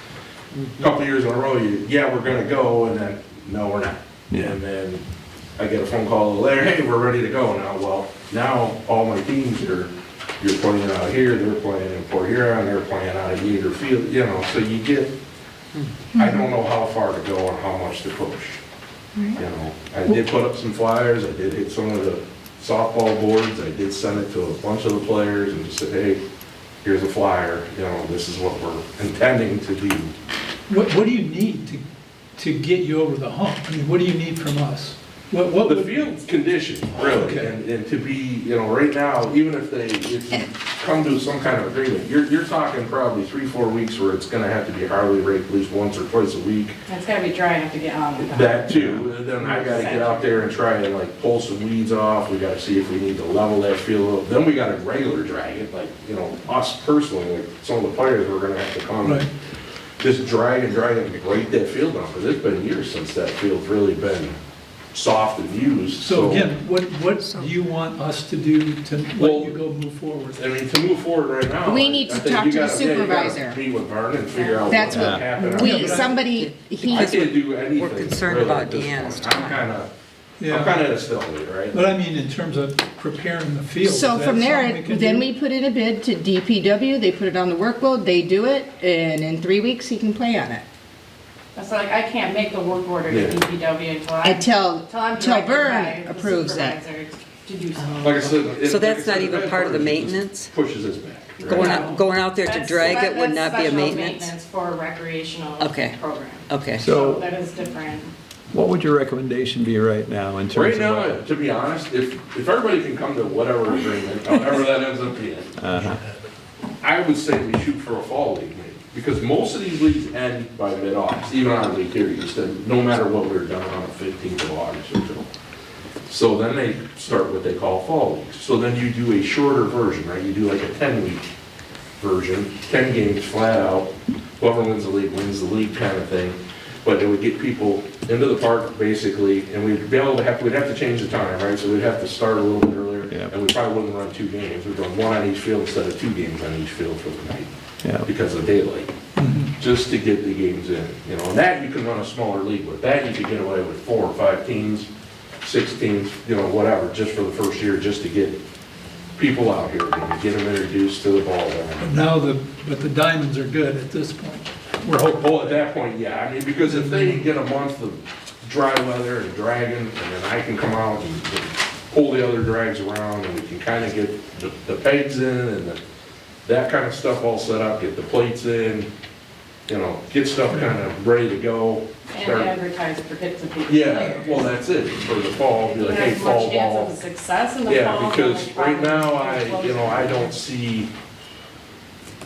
a couple years in a row, we're gonna go, and then, no, we're not. Yeah. And then I get a phone call a little later, hey, we're ready to go now. Well, now all my teams you're playing out here, they're playing in Port Huron, they're playing out of Yeager Field, so you get, I don't know how far to go and how much to push. I did put up some flyers, I did hit some of the softball boards, I did send it to a bunch of the players and just said, hey, here's a flyer, this is what we're intending to do. What do you need to get you over the hump? I mean, what do you need from us? What The would, field's condition, really, Okay. and to be, right now, even if you come to some kind of agreement, you're talking probably 3-4 weeks where it's gonna have to be Harley raked at least once or twice a week. And it's gotta be dry enough to get on. That too, and then I gotta get out there and try and like pull some weeds off, we gotta see if we need to level that field up, then we gotta regular drag it, like, us personally, like some of the players are gonna have to come Right. and just drag and break that field down, because it's been years since that field's really been soft and used, so again, what do you want us to do to let you go move forward? I mean, to move forward right now. We need to I think talk you to the gotta- yeah, you gotta supervisor. Meet with Vernon and figure out That's what's what happening. somebody, I can't do anything. We're concerned really about at this Deanne's point. I'm time. kinda, Yeah. I'm kind of at a stalemate, right? But I mean, in terms of preparing the field. is So that from there, something can then do? we put in a bid to DPW, they put it on the workload, they do it, and in 3 weeks, he can play on it. That's like, I can't make the work order Yeah. to DPW until I'm Till directed Vern by the approves it. supervisor to do something. Like I said. So like I that's said, not even bad part of the part is it just maintenance? Pushes us back. right? Going out there to That's- drag it would that's not be a special maintenance? for a recreational Okay. program. Okay. So So that is different. what would your recommendation be right now in terms Right of? now, what- to be honest, if everybody can come to whatever agreement, however that ends up being, Uh-huh. I would say we shoot for a fall league maybe. Because most of these leagues end by mid-August, even our league here, used to, no matter what we're done on the 15th of August or so. So then they start what they call fall leagues. So then you do a shorter version, right? You do like a 10-week version, 10 games flat out. Whoever wins the league kind of thing. But it would get people into the park basically, and we'd be able to we'd have to change the time, right? So we'd have to start a little bit earlier. Yeah. And we probably wouldn't run 2 games. We'd run 1 on each field instead of 2 games on each field for the night. Yeah. Because of daylight, just to get the games in, you know, and that you can run a smaller league with. That you could get away with 4 or 5 teams, 6 teams, you know, whatever, just for the first year, just to get people out here, and get them introduced to the ball. But now but the diamonds are good at this point. We're hoping. Oh, at that point, yeah, I mean, because if they get a month of dry weather and dragging, and then I can come out and pull the other drags around, and we can kind of get the pegs in and that kind of stuff all set up, get the plates in, you know, get stuff kind of ready to go. And start- advertise for hits and pieces. Yeah, well, that's it, for the fall, be like, hey, As fall much chance ball. of success in the fall. Yeah, because then right now, probably I don't see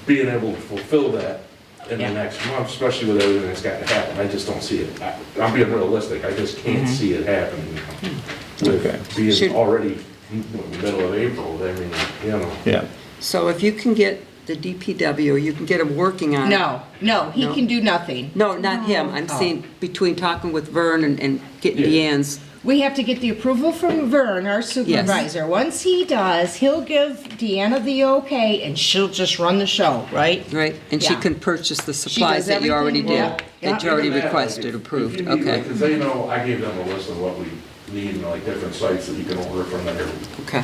being able to fulfill that in the next month, especially with everything that's got to happen. I just don't see it. I'm being realistic, I just can't see it happening. Okay. With being already middle of April, I mean, you know. Yeah. So if you can get the DPW, or you can get them working on it. No, he No. can do nothing. No, not him. I'm saying between talking with Vern and getting Yeah. Deanne's. We have to get the approval from Vern, our supervisor. Once he does, he'll give Deanna the okay, and she'll just run the show, right? Right, and she Yeah. can purchase the does supplies that you already everything, did, yeah. that you already Even that, like, requested, if approved, you need, okay, Because they know, I gave them a list of what we need, and like different sites that you can order from that are okay.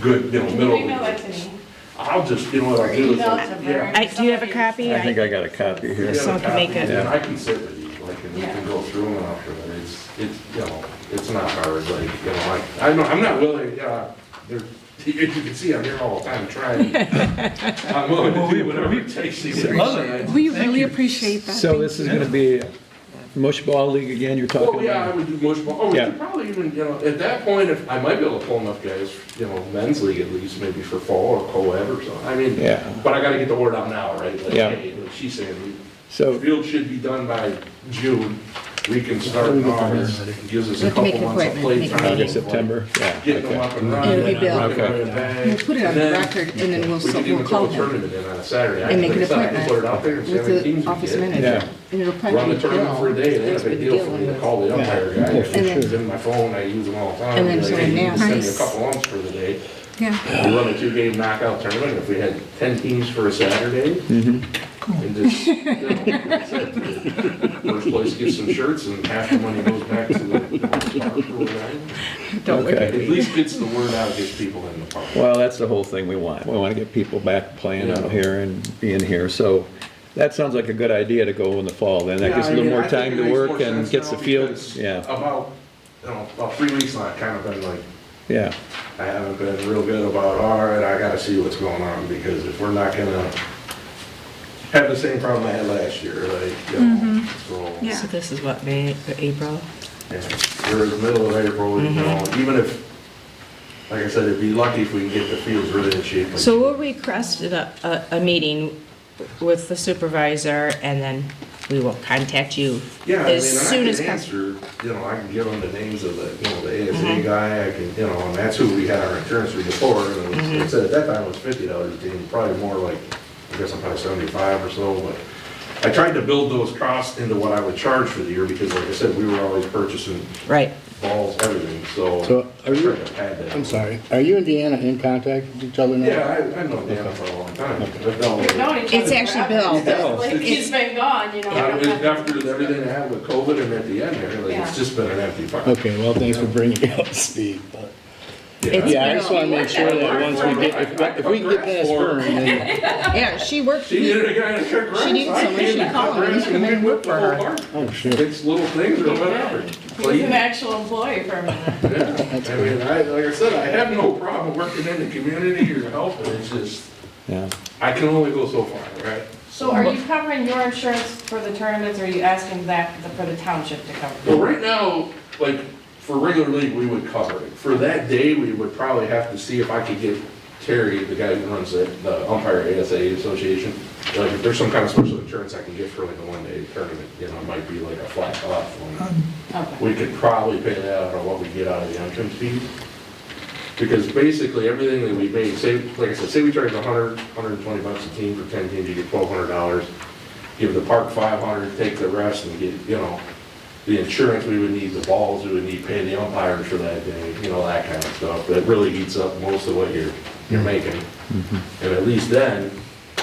good, you know, Can middle. you email that to me? I'll just, you know what I'll do is Email like, to yeah. Vern. Do you have a copy? I think I got a copy here. Yeah, Someone can make it. And I can sit with you, like, and we can go through them after that. It's, you know, it's not hard, like, you know, I'm not willing, you can see I'm here all the time trying. I'm willing to do whatever it takes to get it. We really appreciate that. So Thank this you. is gonna be mush ball league again, you're talking Oh, yeah, I about? would do mush ball. Oh, we Yeah. could probably even, you know, at that point, if, I might be able to pull enough guys, you know, men's league at least, maybe for fall or co-ed or something. I mean, Yeah. but I gotta get the word out now, right? Like, Yeah. hey, like she's saying, So, the field should be done by June. We can start in August. It gives us We a have to make couple an months of appointment, play make a time. meeting. August, September, yeah, Getting them okay. up and running. It'll be Bill. knocking out your bag. We'll put it on And the then record, and then We could even call throw a him tournament in on a Saturday. and make an I can appointment put it out there and see how with many teams the we office get. manager. Yeah. And it'll probably Run the be tournament for a Bill. day, it ain't a That's big what deal Bill for me to would- call the umpire guy. Yeah, for It's sure. in my phone, I use them all the time. And then Be like, so hey, you can send me a nice. couple umps for the day. Yeah. We run a 2-game knockout tournament, if we had 10 teams for a Saturday, and just, you know, that's it. First place gets some shirts, and half the money goes back to the park or whatever. Don't look Okay. at At me. least gets the word out, gets people in the park. Well, that's the whole thing we want. We want to get people back playing out Yeah. here and being here. So that sounds like a good idea to go in the fall. Then that Yeah, gives a I little mean, more I think time it to makes work more and sense gets the now field, because yeah, about 3 weeks now, I've kind of been like, yeah. I haven't been real good about, all right, I gotta see what's going on, because if we're not gonna have the same problem I had last year, like, you know, so. Yeah. So this is what, May, April? Yeah, we're in the middle of April, you know, even if, like I said, it'd be lucky if we can get the fields really in shape. like- So we'll request a meeting with the supervisor, and then we will contact you Yeah, I mean, as and soon I as can possible. answer, you know, I can give them the names of the, you know, the ASA guy, I can, you know, and that's who we had our insurance with before, and it was, it said at that time it was $50 a team, probably more like, I guess I'm probably 75 or so, but I tried to build those costs into what I would charge for the year, because like I said, we were always purchasing Right. balls, everything, so. So are you, I tried to pad that. I'm sorry, are you and Deanna in contact with each other now? Yeah, I know Dan for a long time. I've known We've him. known each It's other actually forever. Bill. Like, he's been gone, you know. After everything that happened with COVID and at the end there, like, it's just been an empty park. Okay, well, thanks for bringing me up to speed, but. It's Yeah, I just Bill. want to make sure that once we get, if we can get past Vern, then, Yeah, she worked. She needed a guy to cut grass. She needed someone, she called me, she come in and work for her. oh, sure. Fix little things or whatever. He was an actual employee for a minute. Yeah, I mean, like I said, I have no problem working in the community or helping, it's just, Yeah. I can only go so far, right? So are you covering your insurance for the tournaments, or are you asking that for the township to cover? Well, right now, like, for regular league, we would cover it. For that day, we would probably have to see if I could get Terry, the guy who runs the umpire ASA association, like, if there's some kind of special insurance I can get for like a one-day tournament, you know, it might be like a flat cost one. Okay. We could probably pay that out of what we get out of the entrance fees. Because basically, everything that we make, say, like I said, say we charge $120 a team for 10 teams, you get $1,200. Give the park $500, take the rest, and get, you know, the insurance we would need, the balls we would need, pay the umpires for that day, you know, that kind of stuff. That really eats up most of what you're making. And at least then,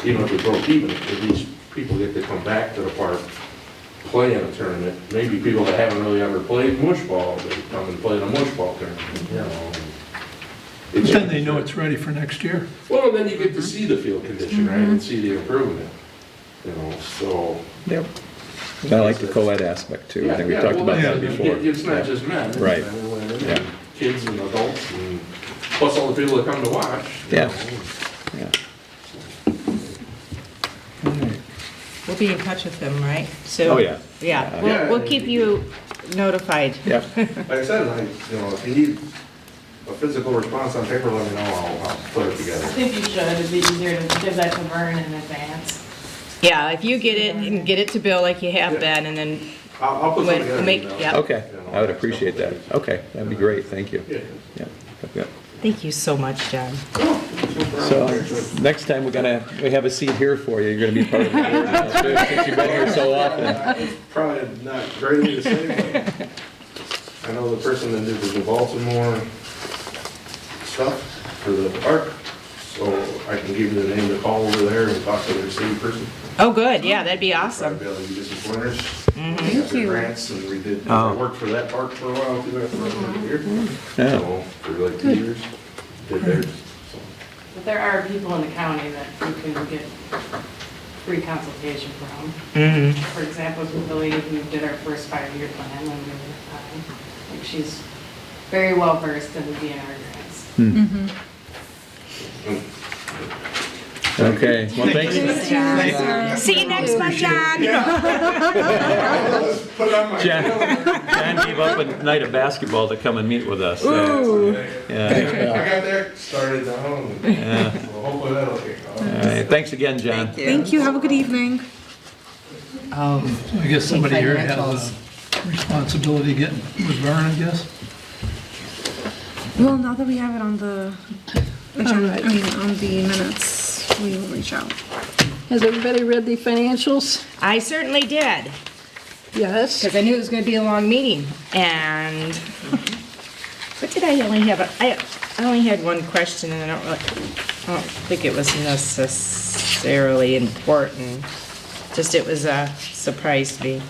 even if we broke even, at least people get to come back to the park, play in a tournament. Maybe people that haven't really ever played mush ball, they come and play in a mush ball tournament, you know. But then they know it's ready for next year. Well, then you get to see the field condition, right, and see the improvement, you know, so. Yep. I like the co-ed aspect too. I think we talked about that before. It's not just men. it's Right. men and women and Yeah. kids and adults, and plus all the people that come to watch. you Yeah. know. Yeah. We'll be in touch with them, right? So. Oh, yeah. Yeah, Yeah. we'll keep you notified. Yep. Like I said, you know, if you need a physical response on paper, let me know, I'll put it I together. think you should, it'd be easier to give that to Vern in advance. Yeah, if you get it and get it to Bill like you have been, and then I'll put when- something together. make- you know. yeah. Okay, I would appreciate that. Okay, that'd be great, thank you. Yeah. Yeah. Yeah. thank you so much, John. So, next time we have a seat here for you, you're gonna be part of the board now, too, since you've been here so often. It's probably not greatly the same, but I know the person that did the Baltimore stuff for the park, so I can give you the name to call over there and talk to their city person. Oh, good, yeah, that'd be awesome. Probably be able to give you some pointers. Thank you. Grants, and we did, I worked for that park for a while too, after I was here. Yeah. So, for like 2 years, did theirs. So. But there are people in the county that you can get free consultation from. For example, with the lady who did our first 5-year plan when we were time. Like, she's very well versed in the DNR grants. Okay, well, thanks. See you next month, John. Put it on my John gave up a night of basketball to come and meet with us. So, yeah. I got there, started down, and well, hopefully that'll get All right, thanks again, John. Thank you, have a good evening. I guess somebody here has a responsibility getting with Vern, I guess. Well, now that we have it on the agenda, I mean, on the minutes, we will reach out. Has everybody read the financials? I certainly did, Yes. because I knew it was gonna be a long meeting, and what did I only have? I only had one question, and I don't think it was necessarily important. Just it was a surprise to me.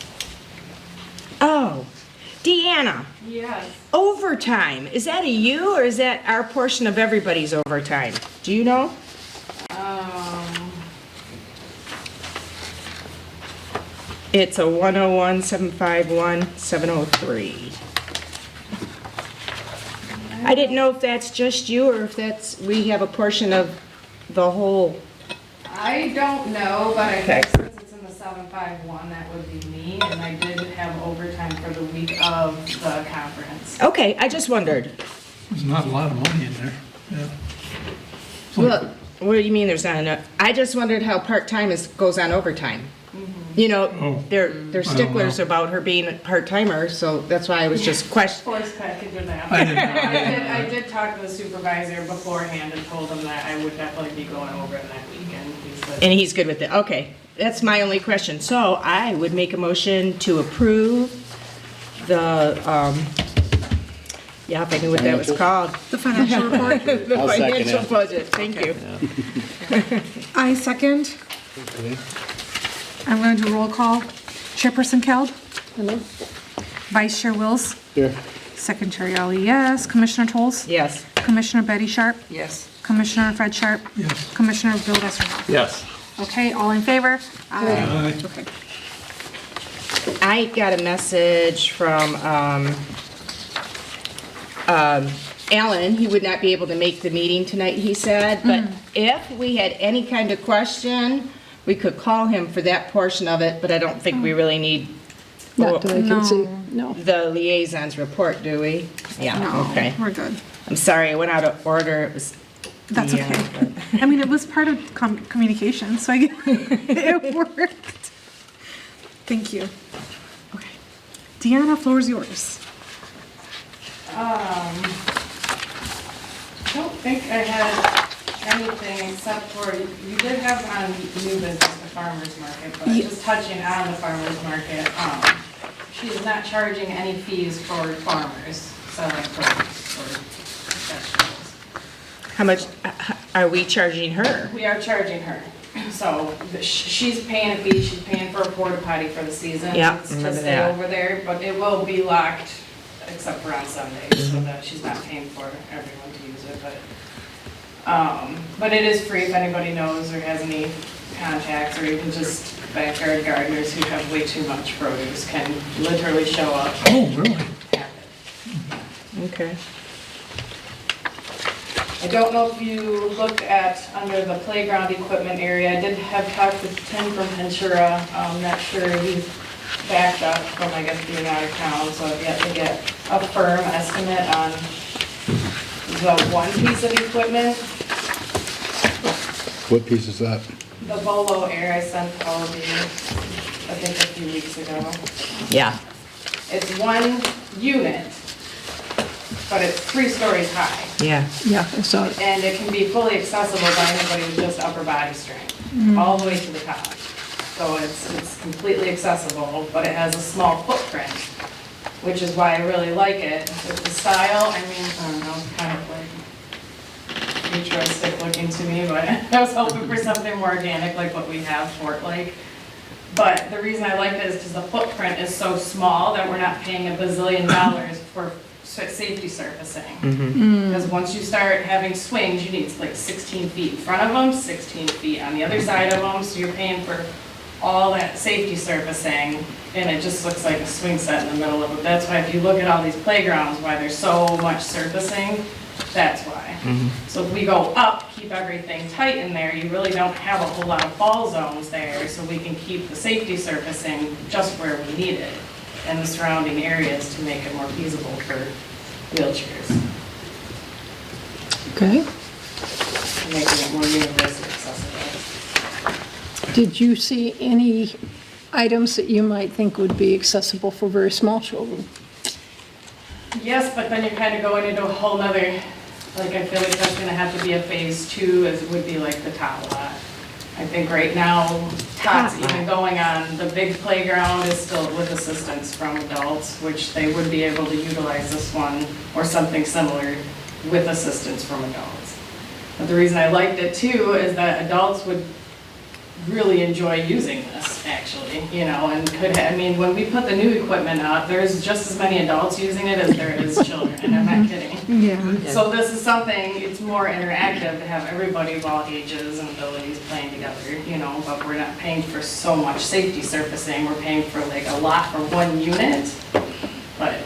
Oh, Deanna, Yes. overtime, is that a you, or is that our portion of everybody's overtime? Do you know? It's a 101-751-703. I didn't know if that's just you, or if we have a portion of the whole. I don't know, but I Okay. think since it's in the 751, that would be me, and I did have overtime for the week of the conference. Okay, I just wondered. There's not a lot of money in there, yeah. Well, what do you mean there's not enough? I just wondered how part-time goes on overtime. You know, they're sticklers about her being a part-timer, so that's why I was just questioning. Force package of that. I didn't know. I did talk to the supervisor beforehand and told him that I would definitely be going over in that weekend. He said- And he's good with it, okay. That's my only question. So I would make a motion to approve the, yeah, if I knew what that was called. The financial report. The I'll second financial it. budget, thank you. I second. Okay. I'm going to do roll call. Chairperson Keld? Hello? Vice Chair Wills? Here. Secretary Ali, yes. Commissioner Tolles? Yes. Commissioner Betty Sharp? Yes. Commissioner Fred Sharp? Yes. Commissioner Bill Esserhoff? Yes. Okay, all in favor? Aye. Okay. I got a message from Alan. He would not be able to make the meeting tonight, he said, but if we had any kind of question, we could call him for that portion of it, but I don't think we really need Not that I can see, no. the liaison's report, do we? Yeah, okay. We're good. I'm sorry, I went out of order. It was. That's yeah, okay. I mean, it was part of communication, so I get it worked. Thank you. Okay. Deanna, floor is yours. I don't think I had anything except for, you did have on new business, the farmer's market, but just touching on the farmer's market, she is not charging any fees for farmers selling produce or vegetables. How much are we charging her? We are charging her. So she's paying a fee, she's paying for a porta potty for the season. Yeah, to remember stay that. over there, but it will be locked except for on Sundays, so that she's not paying for everyone to use it, but it is free if anybody knows or has any contacts, or even just backyard gardeners who have way too much produce can literally show up. Oh, really? Have it. Okay. I don't know if you looked at, under the playground equipment area, I did have talked with Tim from Ventura. I'm not sure he's backed up from, I guess, being out of town, so I've yet to get a firm estimate on the one piece of equipment. What piece is that? The Volo Air I sent all of you, I think a few weeks ago. Yeah. It's one unit, but it's 3 stories high. Yeah. Yeah, I saw it. And it can be fully accessible by anybody with just upper body strength, all the way to the top. So it's completely accessible, but it has a small footprint, which is why I really like it. With the style, I mean, I don't know, it's kind of like futuristic looking to me, but I was hoping for something more organic like what we have Fort-like. But the reason I like it is because the footprint is so small that we're not paying a bazillion dollars for safety surfacing. Because once you start having swings, you need like 16 feet in front of them, 16 feet on the other side of them, so you're paying for all that safety surfacing, and it just looks like a swing set in the middle of it. That's why if you look at all these playgrounds, why there's so much surfacing, that's why. So if we go up, keep everything tight in there, you really don't have a whole lot of fall zones there, so we can keep the safety surfacing just where we need it, and the surrounding areas to make it more feasible for wheelchairs, Okay. making it more universally accessible. Did you see any items that you might think would be accessible for very small children? Yes, but then you're kind of going into a whole nother, like, I feel like that's gonna have to be a phase 2, as it would be like the tot lot. I think right now, tots even going on, the big playground is still with assistance from adults, which they would be able to utilize this one or something similar with assistance from adults. But the reason I liked it too is that adults would really enjoy using this, actually, you know, and I mean, when we put the new equipment up, there's just as many adults using it as there is children, and I'm not kidding. Yeah. So this is something, it's more interactive to have everybody of all ages and abilities playing together, you know, but we're not paying for so much safety surfacing, we're paying for like a lot for one unit, but,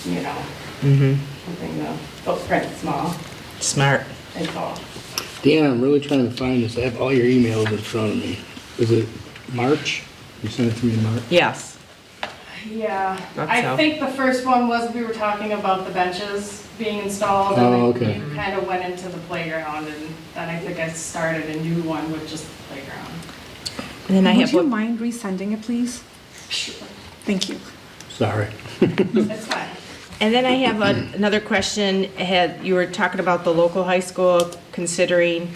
you know, something the footprint small Smart. and tall. Dan, I'm really trying to find this. I have all your emails in front of me. Is it March? You sent it to me in March? Yes. Yeah, Thought I so. think the first one was, we were talking about the benches being installed, Oh, and okay. then you kind of went into the playground, and then I think I started a new one with just the playground. And then I Would have, you one- mind resending it, please? Thank you. Sorry. That's fine. And then I have another question. You were talking about the local high school considering,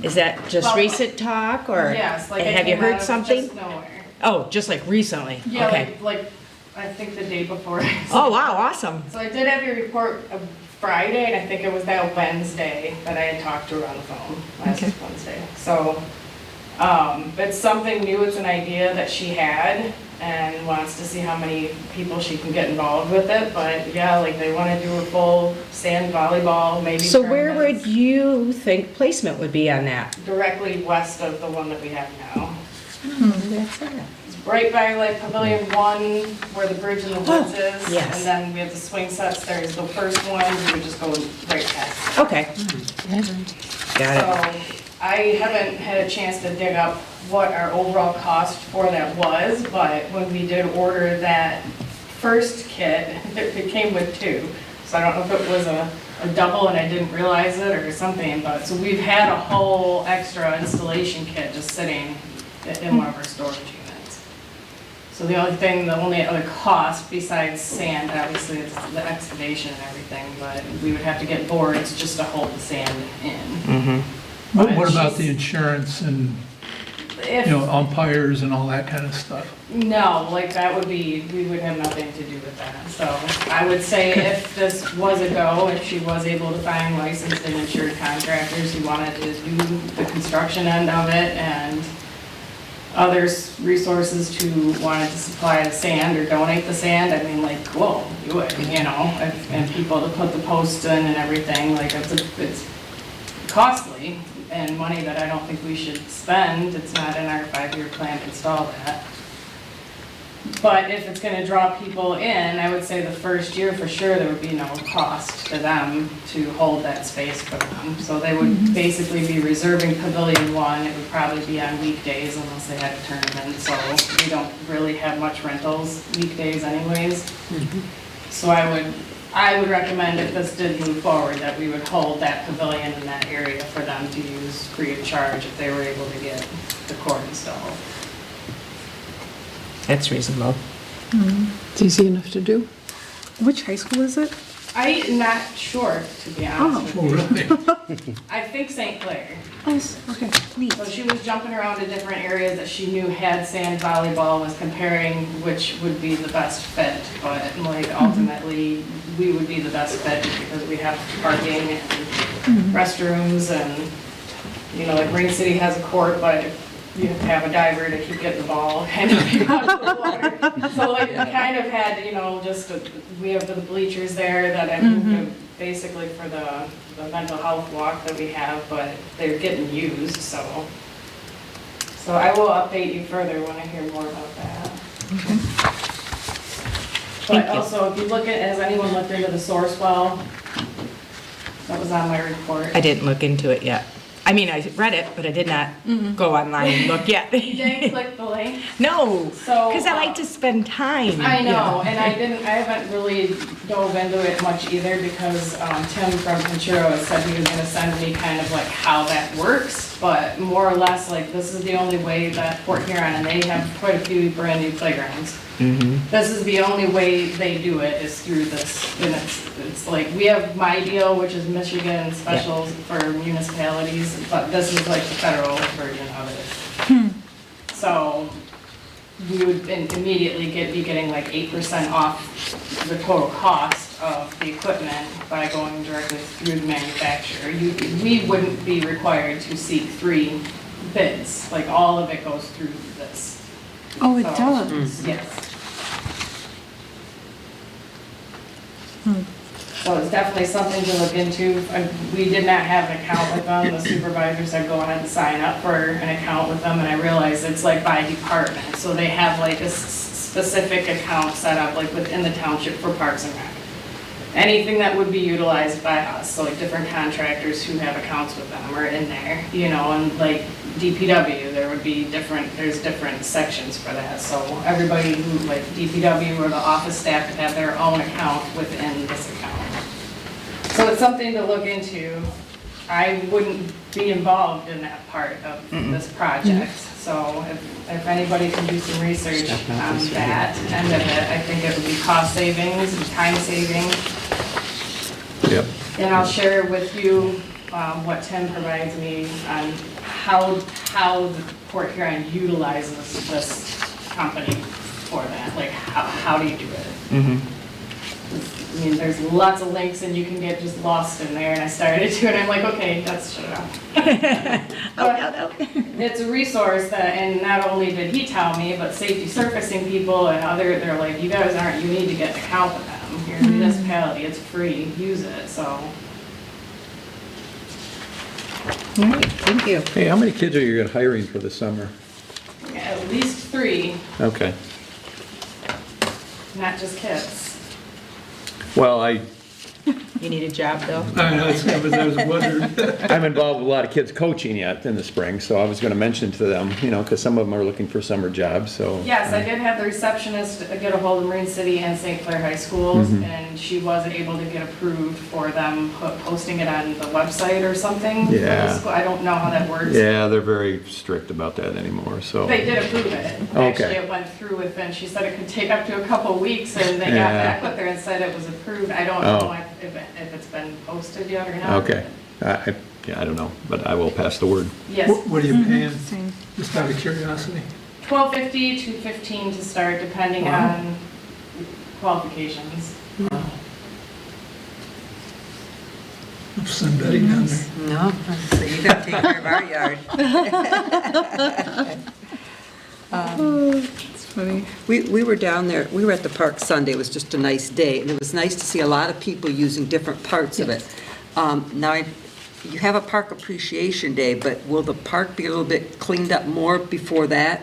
is that just Well, recent talk or? Yes, like I Have you came out heard of something? just nowhere. Oh, just like recently? Yeah, Okay. like, I think the day before. Oh, wow, awesome. So I did have your report of Friday, and I think it was that Wednesday that I had talked to her on the phone, last Okay. Wednesday. So, it's something new, it's an idea that she had, and wants to see how many people she can get involved with it, but yeah, like, they wanna do a full sand volleyball, maybe. So where tournaments would you think placement would be on that? Directly west of the one that we have now. That's it. It's right by like Pavilion 1, where the bridge in the woods is. yes. And then we have the swing sets, there's the first one, we would just go right past. Okay. Got it. So I haven't had a chance to dig up what our overall cost for that was, but when we did order that first kit, it came with two. So I don't know if it was a double and I didn't realize it or something, but, so we've had a whole extra installation kit just sitting in one of our storage units. So the only other cost besides sand, obviously, is the excavation and everything, but we would have to get boards just to hold the sand in. What about the insurance and, If, umpires and all that kind of stuff? no, like that would be, we would have nothing to do with that. So I would say if this was a go, if she was able to find licensed and insured contractors who wanted to do the construction end of it and others resources who wanted to supply the sand or donate the sand, I mean, like, cool, do it, and people to put the posts in and everything, like, it's costly and money that I don't think we should spend. It's not in our 5-year plan to install that. But if it's gonna draw people in, I would say the first year for sure, there would be no cost to them to hold that space for them. So they would basically be reserving Pavilion 1. It would probably be on weekdays unless they had a tournament. So we don't really have much rentals weekdays anyways. So I would recommend if this did move forward, that we would hold that pavilion in that area for them to use free of charge if they were able to get the court installed. That's reasonable. It's easy enough to do. Which high school is it? I'm not sure, to be honest with you. really? I think St. Clair. Oh, okay, neat. So she was jumping around to different areas that she knew had sand volleyball, was comparing which would be the best fit. But like ultimately, we would be the best fit because we have parking and restrooms and, like Green City has a court, but you have to have a diver to keep getting the ball kind of out of the water. So like we kind of had, we have the bleachers there that I moved basically for the mental health walk that we have, but they're getting used, so I will update you further when I hear more about that. But also, if you look at, has anyone looked into the source well? That was on my report. I didn't look into it yet. I mean, I read it, but I did not go online and look yet. You didn't click the link? No, So, because I like to spend time. I know, and I haven't really dove into it much either because Tim from Pinchero said he was gonna send me kind of like how that works, but more or less, like, this is the only way that Port Huron, and they have quite a few brand new playgrounds. This is the only way they do it is through this, and it's like, we have My Deal, which is Michigan specials for municipalities, but this is like the federal version of it. So we would immediately be getting like 8% off the total cost of the equipment by going directly through the manufacturer. We wouldn't be required to seek 3 bids, like all of it goes through this. Oh, it So, does? Yes. So it's definitely something to look into. We did not have an account with them. The supervisor said go ahead and sign up for an account with them, and I realized it's like by department. So they have like a specific account set up like within the township for Parks and Rec. Anything that would be utilized by us, so like different contractors who have accounts with them are in there, and like DPW, there's different sections for that. So everybody who, like DPW or the office staff could have their own account within this account. So it's something to look into. I wouldn't be involved in that part of this project. So if anybody can do some research on that end of it, I think it would be cost savings and time savings. Yep. And I'll share with you what Tim provides me on how the Port Huron utilizes this company for that. Like, how do you do it? I mean, there's lots of links and you can get just lost in there, and I started to, and I'm like, okay, let's shut it off. It's a resource that, and not only did he tell me, but safety surfacing people and they're like, you guys you need to get an account with them. You're a municipality, it's free, use it, so. All right, thank you. Hey, how many kids are you hiring for the summer? At least 3, Okay. not just kids. Well, You need a job, though? I know, I was wondering. I'm involved with a lot of kids coaching yet in the spring, so I was going to mention to them, because some of them are looking for summer jobs, so. Yes, I did have the receptionist get a hold of Marine City and St. Clair High Schools, and she was able to get approved for them posting it on the website or something. for the Yeah. school. I don't know how that works. Yeah, they're very strict about that anymore, so. They did approve it. Okay. Actually, it went through within, she said it could take up to a couple of weeks, and they got Yeah. back with her and said it was approved. I don't Oh. know if it's been posted yet or not. Okay. I don't know, but I will pass the word. Yes. What are you paying? Just out of curiosity. $12.50 to $15 to start, depending on qualifications. Send Betty down there. No, so you gotta take care of our yard. It's funny. We were down there, we were at the park Sunday, it was just a nice day, and it was nice to see a lot of people using different parts of it. Now, you have a park appreciation day, but will the park be a little bit cleaned up more before that,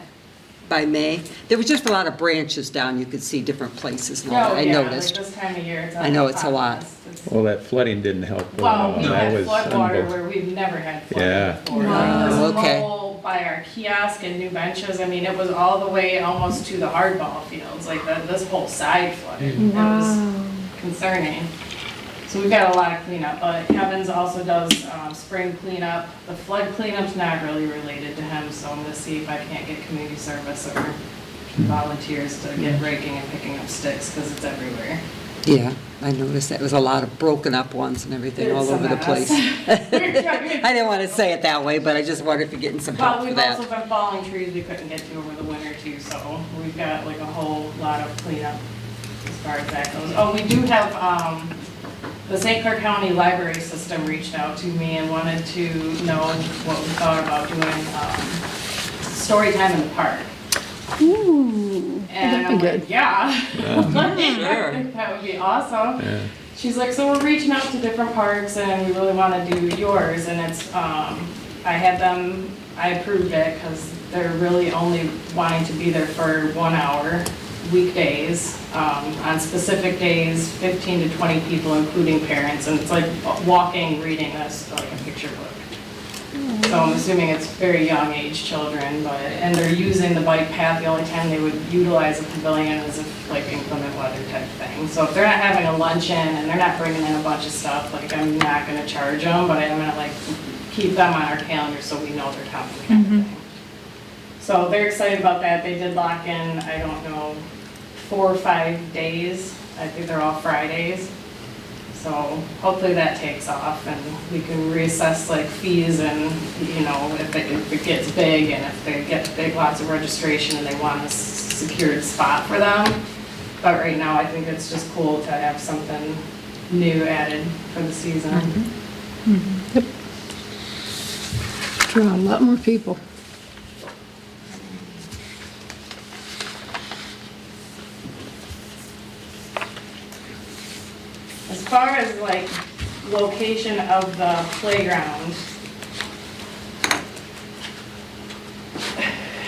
by May? There was just a lot of branches down, you could see different places and all that, I noticed. Like this time of year, it's I know it's a lot. Well, that flooding didn't help. Well, we That had was floodwater unbelievable. where we've never had Yeah. flooding before. Wow. Like this Okay. roll by our kiosk and new benches, I mean, it was all the way almost to the hardball fields, like this whole side flooded. It was concerning. So we've got a lot of cleanup, but Kevin's also does spring cleanup. The flood cleanup's not really related to him, so I'm gonna see if I can't get community service or volunteers to get raking and picking up sticks, because it's everywhere. Yeah, I noticed that, there was a lot of broken up ones and everything all It's a over the mess. place. I didn't want to say it that way, but I just wondered if you're getting some help Well, for we've that. also been falling trees we couldn't get to over the winter too, so we've got like a whole lot of cleanup as far as that goes. Oh, we do have, the St. Clair County Library System reached out to me and wanted to know what we thought about doing, story time in the park. Ooh, And that'd I'm be like, good. yeah. Sure. I think that would be awesome. Yeah. She's like, so we're reaching out to different parks and we really want to do yours. And it's, I approved it because they're really only wanting to be there for 1 hour, weekdays. On specific days, 15 to 20 people, including parents. And it's like walking, reading this, like a picture book. So I'm assuming it's very young age children, and they're using the bike path. The only time they would utilize a pavilion is if like inclement weather type thing. So if they're not having a luncheon and they're not bringing in a bunch of stuff, like I'm not gonna charge them, but I'm gonna like keep them on our calendar so we know they're coming kind of thing. So they're excited about that. They did lock in, I don't know, 4 or 5 days. I think they're all Fridays. So hopefully that takes off and we can reassess like fees and, if it gets big and if they get big lots of registration and they want a secured spot for them. But right now, I think it's just cool to have something new added for the season. Yep. Draw a lot more people. As far as like location of the playground,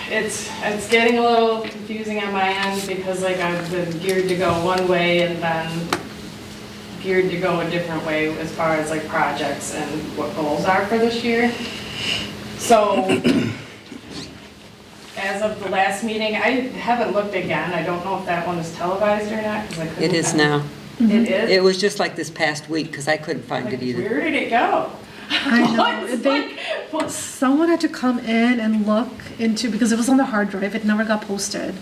it's getting a little confusing on my end because like I've been geared to go one way and then geared to go a different way as far as like projects and what goals are for this year. So as of the last meeting, I haven't looked again. I don't know if that one is televised or not because I couldn't. It is now. It is? It was just like this past week, because I couldn't find it either. Where did it go? I know. Someone had to come in and look into, because it was on the hard drive, it never got posted.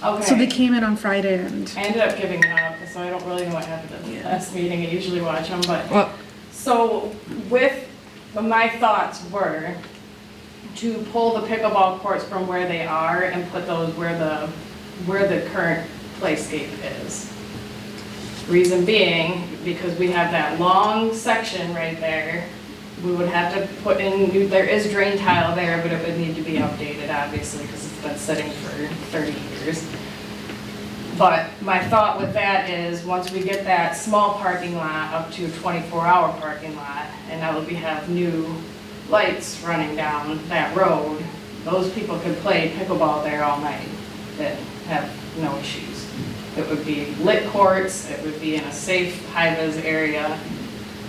Okay. So they came in on Friday and, I ended up giving up, so I don't really know what happened at the last meeting. I usually watch them, but. Well- So my thoughts were to pull the pickleball courts from where they are and put those where the current playscape is. Reason being, because we have that long section right there, we would have to put in, there is drain tile there, but it would need to be updated, obviously, because it's been sitting for 30 years. But my thought with that is, once we get that small parking lot up to a 24-hour parking lot, and now that we have new lights running down that road, those people could play pickleball there all night and have no issues. It would be lit courts, it would be in a safe, high-vis area,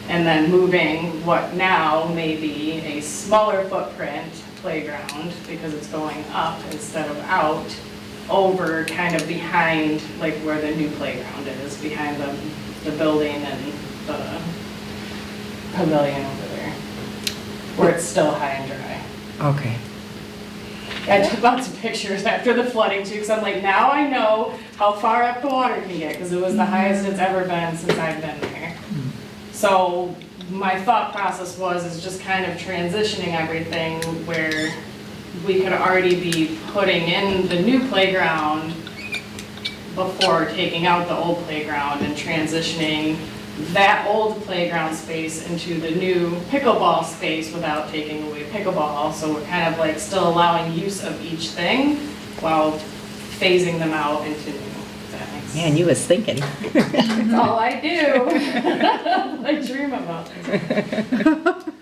and then moving what now may be a smaller footprint playground, because it's going up instead of out, over kind of behind, like where the new playground is, behind the building and the pavilion over there, where it's still high and dry. Okay. I took lots of pictures after the flooding too, because I'm like, now I know how far up the water can get, because it was the highest it's ever been since I've been there. So my thought process is just kind of transitioning everything where we could already be putting in the new playground before taking out the old playground and transitioning that old playground space into the new pickleball space without taking away pickleball. So we're kind of like still allowing use of each thing while phasing them out into new. If that makes sense. Man, you was thinking. That's all I do. I dream about it.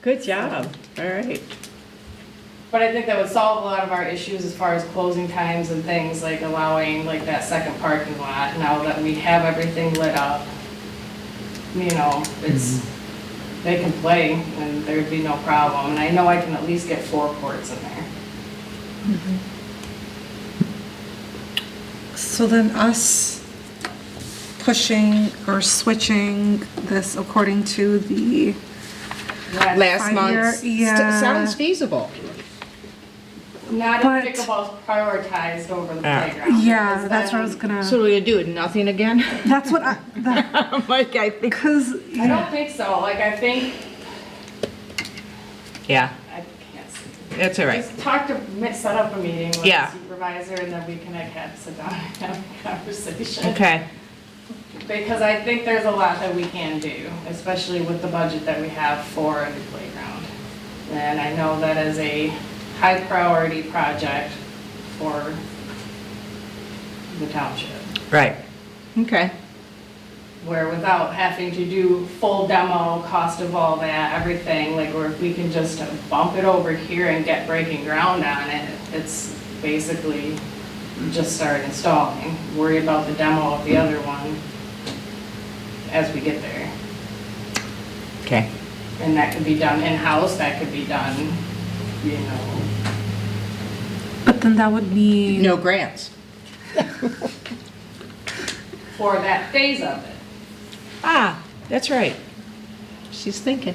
Good job. All right. But I think that would solve a lot of our issues as far as closing times and things, like allowing like that second parking lot, now that we have everything lit up. You know, they can play and there'd be no problem. And I know I can at least get 4 courts in there. so then us pushing or switching this according to the Last 5 year, month. yeah. Sounds feasible. Not But- if pickleball's prioritized over the playground. Yeah, because that's what I then- was gonna, So we're gonna do nothing again? that's what I, Like, I think. because, I don't think so. Like, I think, Yeah, I can't see. that's all right. Just set up a meeting with Yeah. the supervisor, and then we can sit down and have a conversation. Okay. Because I think there's a lot that we can do, especially with the budget that we have for a new playground. And I know that is a high priority project for the township, Right. Okay. where without having to do full demo, cost of all that, everything, like, or if we can just bump it over here and get breaking ground on it, it's basically just start installing. Worry about the demo of the other one as we get there. Okay. And that could be done in-house, that could be done, you know. but then that would mean. No grants. For that phase of it. Ah, that's right. She's thinking.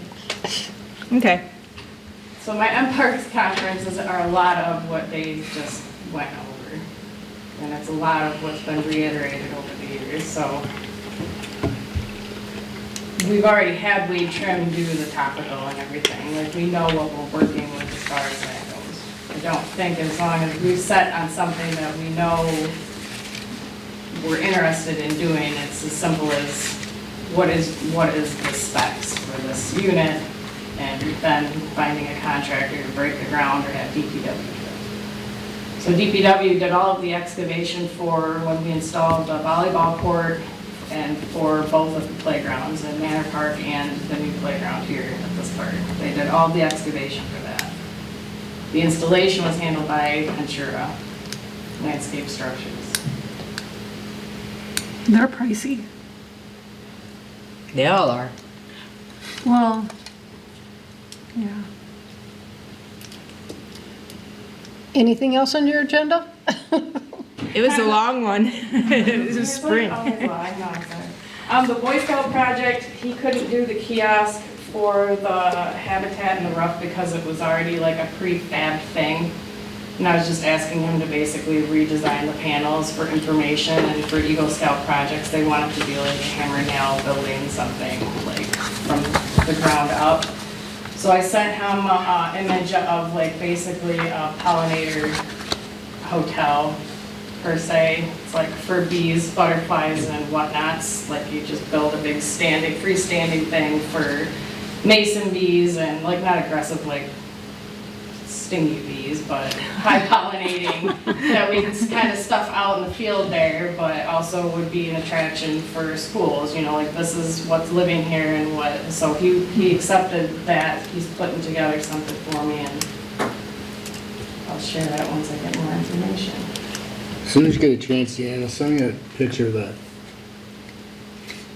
Okay. So my MParks conferences are a lot of what they just went over. And it's a lot of what's been reiterated over the years, so. We've already had weed trim do the topical and everything, like we know what we're working with as far as that goes. I don't think as long as we set on something that we know we're interested in doing, it's as simple as what is the specs for this unit, and then finding a contractor to break the ground or have DPW do it. So DPW did all of the excavation for when we installed the volleyball court and for both of the playgrounds in Manor Park and the new playground here at this park. They did all the excavation for that. The installation was handled by Ventura Landscape Structures. They're pricey. They all are. Well, yeah. Anything else on your agenda? It was a long one. It was a sprint. Oh, well, I know, I'm sorry. The Boy Scout project, he couldn't do the kiosk for the habitat and the roof because it was already like a prefab thing. And I was just asking him to basically redesign the panels for information and for Eagle Scout projects. They want it to be like a hammer nail building something like from the ground up. So I sent him an image of like basically a pollinator hotel per se. It's like for bees, butterflies and whatnots. Like you just build a big freestanding thing for mason bees and like not aggressive like stingy bees, but high pollinating that we can kind of stuff out in the field there, but also would be an attraction for schools, you know, like this is what's living here and what, so he accepted that. He's putting together something for me and I'll share that once I get more information. As soon as you get a chance, Deanna, send me a picture of that.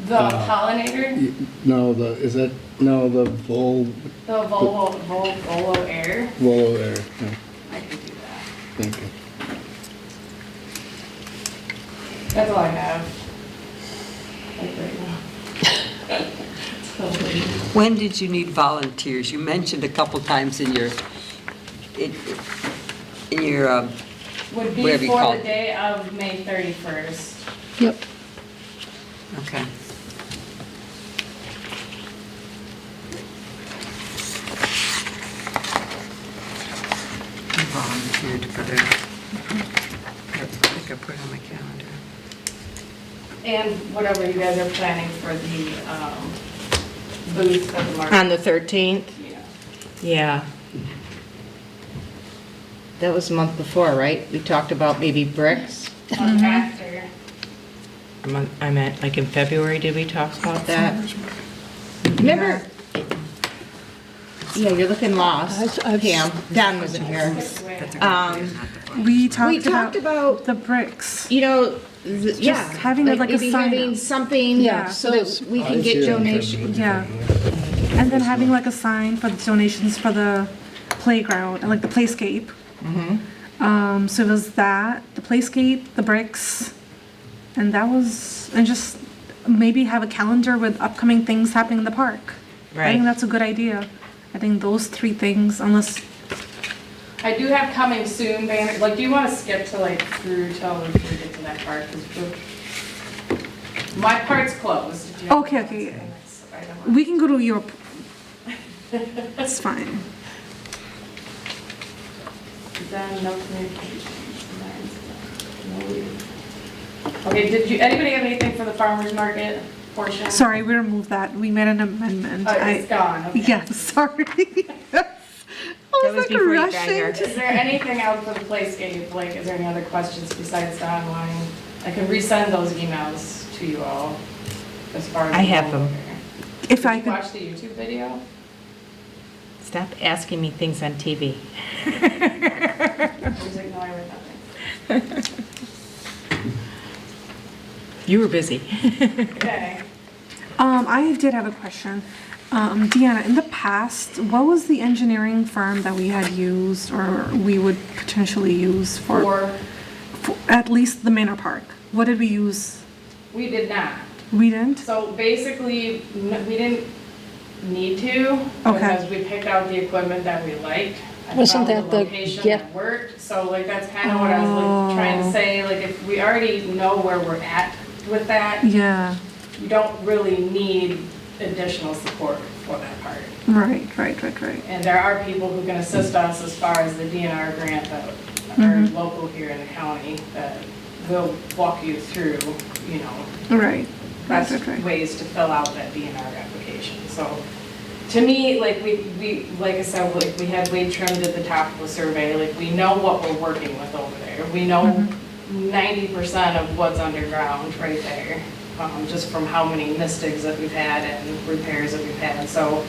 The pollinator? No, the Volo The Volo Air? Air. Yeah, I can do that. thank you. That's all I have. Like right now. Totally. When did you need volunteers? You mentioned a couple times in your, Would be whatever you for call the it. day of May 31st. Yep. Okay. I volunteered for the, I think I put it on my calendar. And whatever you guys are planning for the booth at the market. On the 13th? Yeah. Yeah. That was a month before, right? We talked about maybe bricks. After. I meant like in February, did we talk about that? Remember? Yeah, you're looking lost, Pam. Don wasn't here. We We talked talked about, the bricks. you know, yeah. having it like a maybe sign having up. something Yeah. so that we can get donations. Yeah. And then having like a sign for the donations for the playground and like the playscape. So it was that, the playscape, the bricks, and that was, and just maybe have a calendar with upcoming things happening in the park. I think Right. that's a good idea. I think those three things, unless, I do have coming soon banner, like, do you want to skip to like through till we can get to that part? 'Cause my part's closed. Did you- Okay. We can go to your, it's fine. Then no communications. Okay, anybody have anything for the farmer's market portion? Sorry, we removed that. We made an amendment. Oh, it's gone, okay. Yeah, sorry. That was before you got here. Is there anything else for the playscape? Like, is there any other questions besides the online? I can resend those emails to you all as far as. I have them. If Did I you could, watch the YouTube video? Stop asking me things on TV. Just ignore everything. You were busy. Okay. I did have a question. Deanna, in the past, what was the engineering firm that we had used or we would potentially use for at least the Manor Park? What did we use? We did not. We didn't? So basically, we didn't need to Okay. because we picked out the equipment that we liked. I Wasn't found that the location get- that worked? So like, that's kind of what I was like trying to say, like, if we already know where we're at with that, Yeah, you don't really need additional support for that part. right. And there are people who can assist us as far as the DNR grant that are local here in the county that will walk you through, you know, Right. best Right. ways to fill out that DNR application. So to me, like we like I said, like we had Wade trimmed at the top of the survey, like we know what we're working with over there. We know 90% of what's underground right there, just from how many mistigs that we've had and repairs that we've had. So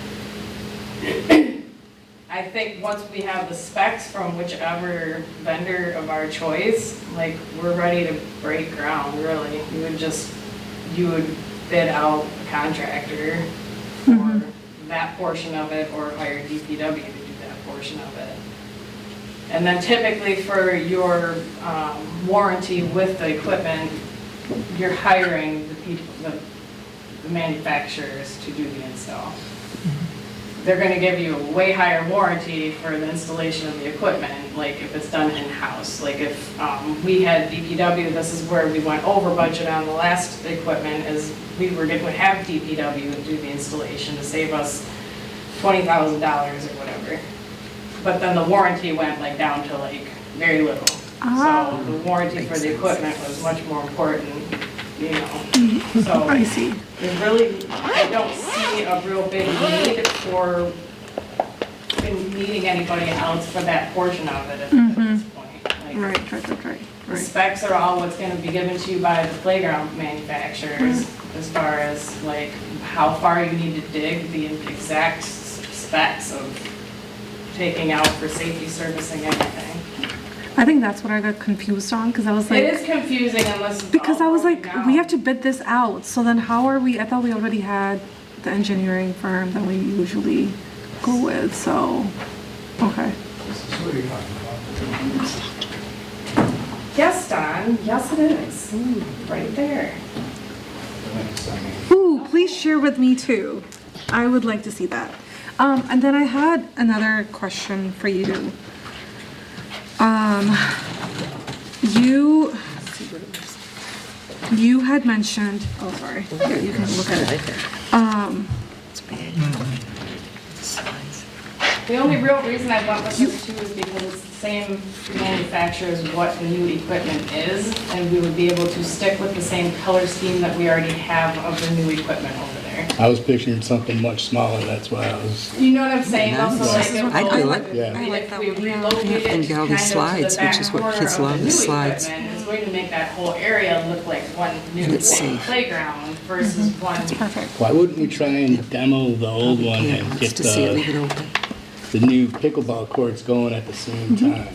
I think once we have the specs from whichever vendor of our choice, like we're ready to break ground, really. You would bid out a contractor for that portion of it or hire DPW to do that portion of it. And then typically for your warranty with the equipment, you're hiring the people, the manufacturers to do the install. they're gonna give you a way higher warranty for the installation of the equipment, like if it's done in-house. Like if we had DPW, this is where we went over budget on the last equipment, is we would have DPW do the installation to save us $20,000 or whatever. But then the warranty went like down to like very little. So the warranty for the equipment was much more important, you know. So I see. I don't see a real big need for needing anybody else for that portion of it at this point. Like, Right. the specs are all what's gonna be given to you by the playground manufacturers as far as like how far you need to dig, the exact specs of taking out for safety servicing everything. I think that's what I got confused on, because I was like. It is confusing unless. Because I was like, broken we down. have to bid this out, so then how are we, I thought we already had the engineering firm that we usually go with, so, okay. Yes, Don, yes it is, right there. Ooh, please share with me too. I would like to see that. And then I had another question for you. You had mentioned, oh, sorry, here, you can look at it. The only real reason I went with this too is because it's the same manufacturer as what the new equipment is, and we would be able to stick with the same color scheme that we already have of the new equipment over there. I was picturing something much smaller, that's why I was, You know what I'm saying? Also, like, if I do it. Yeah. if we relocate it And get all kind these of to slides, the back which is what corner kids of the love, the new slides. equipment, it's going to make that whole area look like one new And it's safe. playground versus one. Perfect. why wouldn't we try and demo the old one Yeah, and wants get to see it, leave it open. the new pickleball courts going at the same time?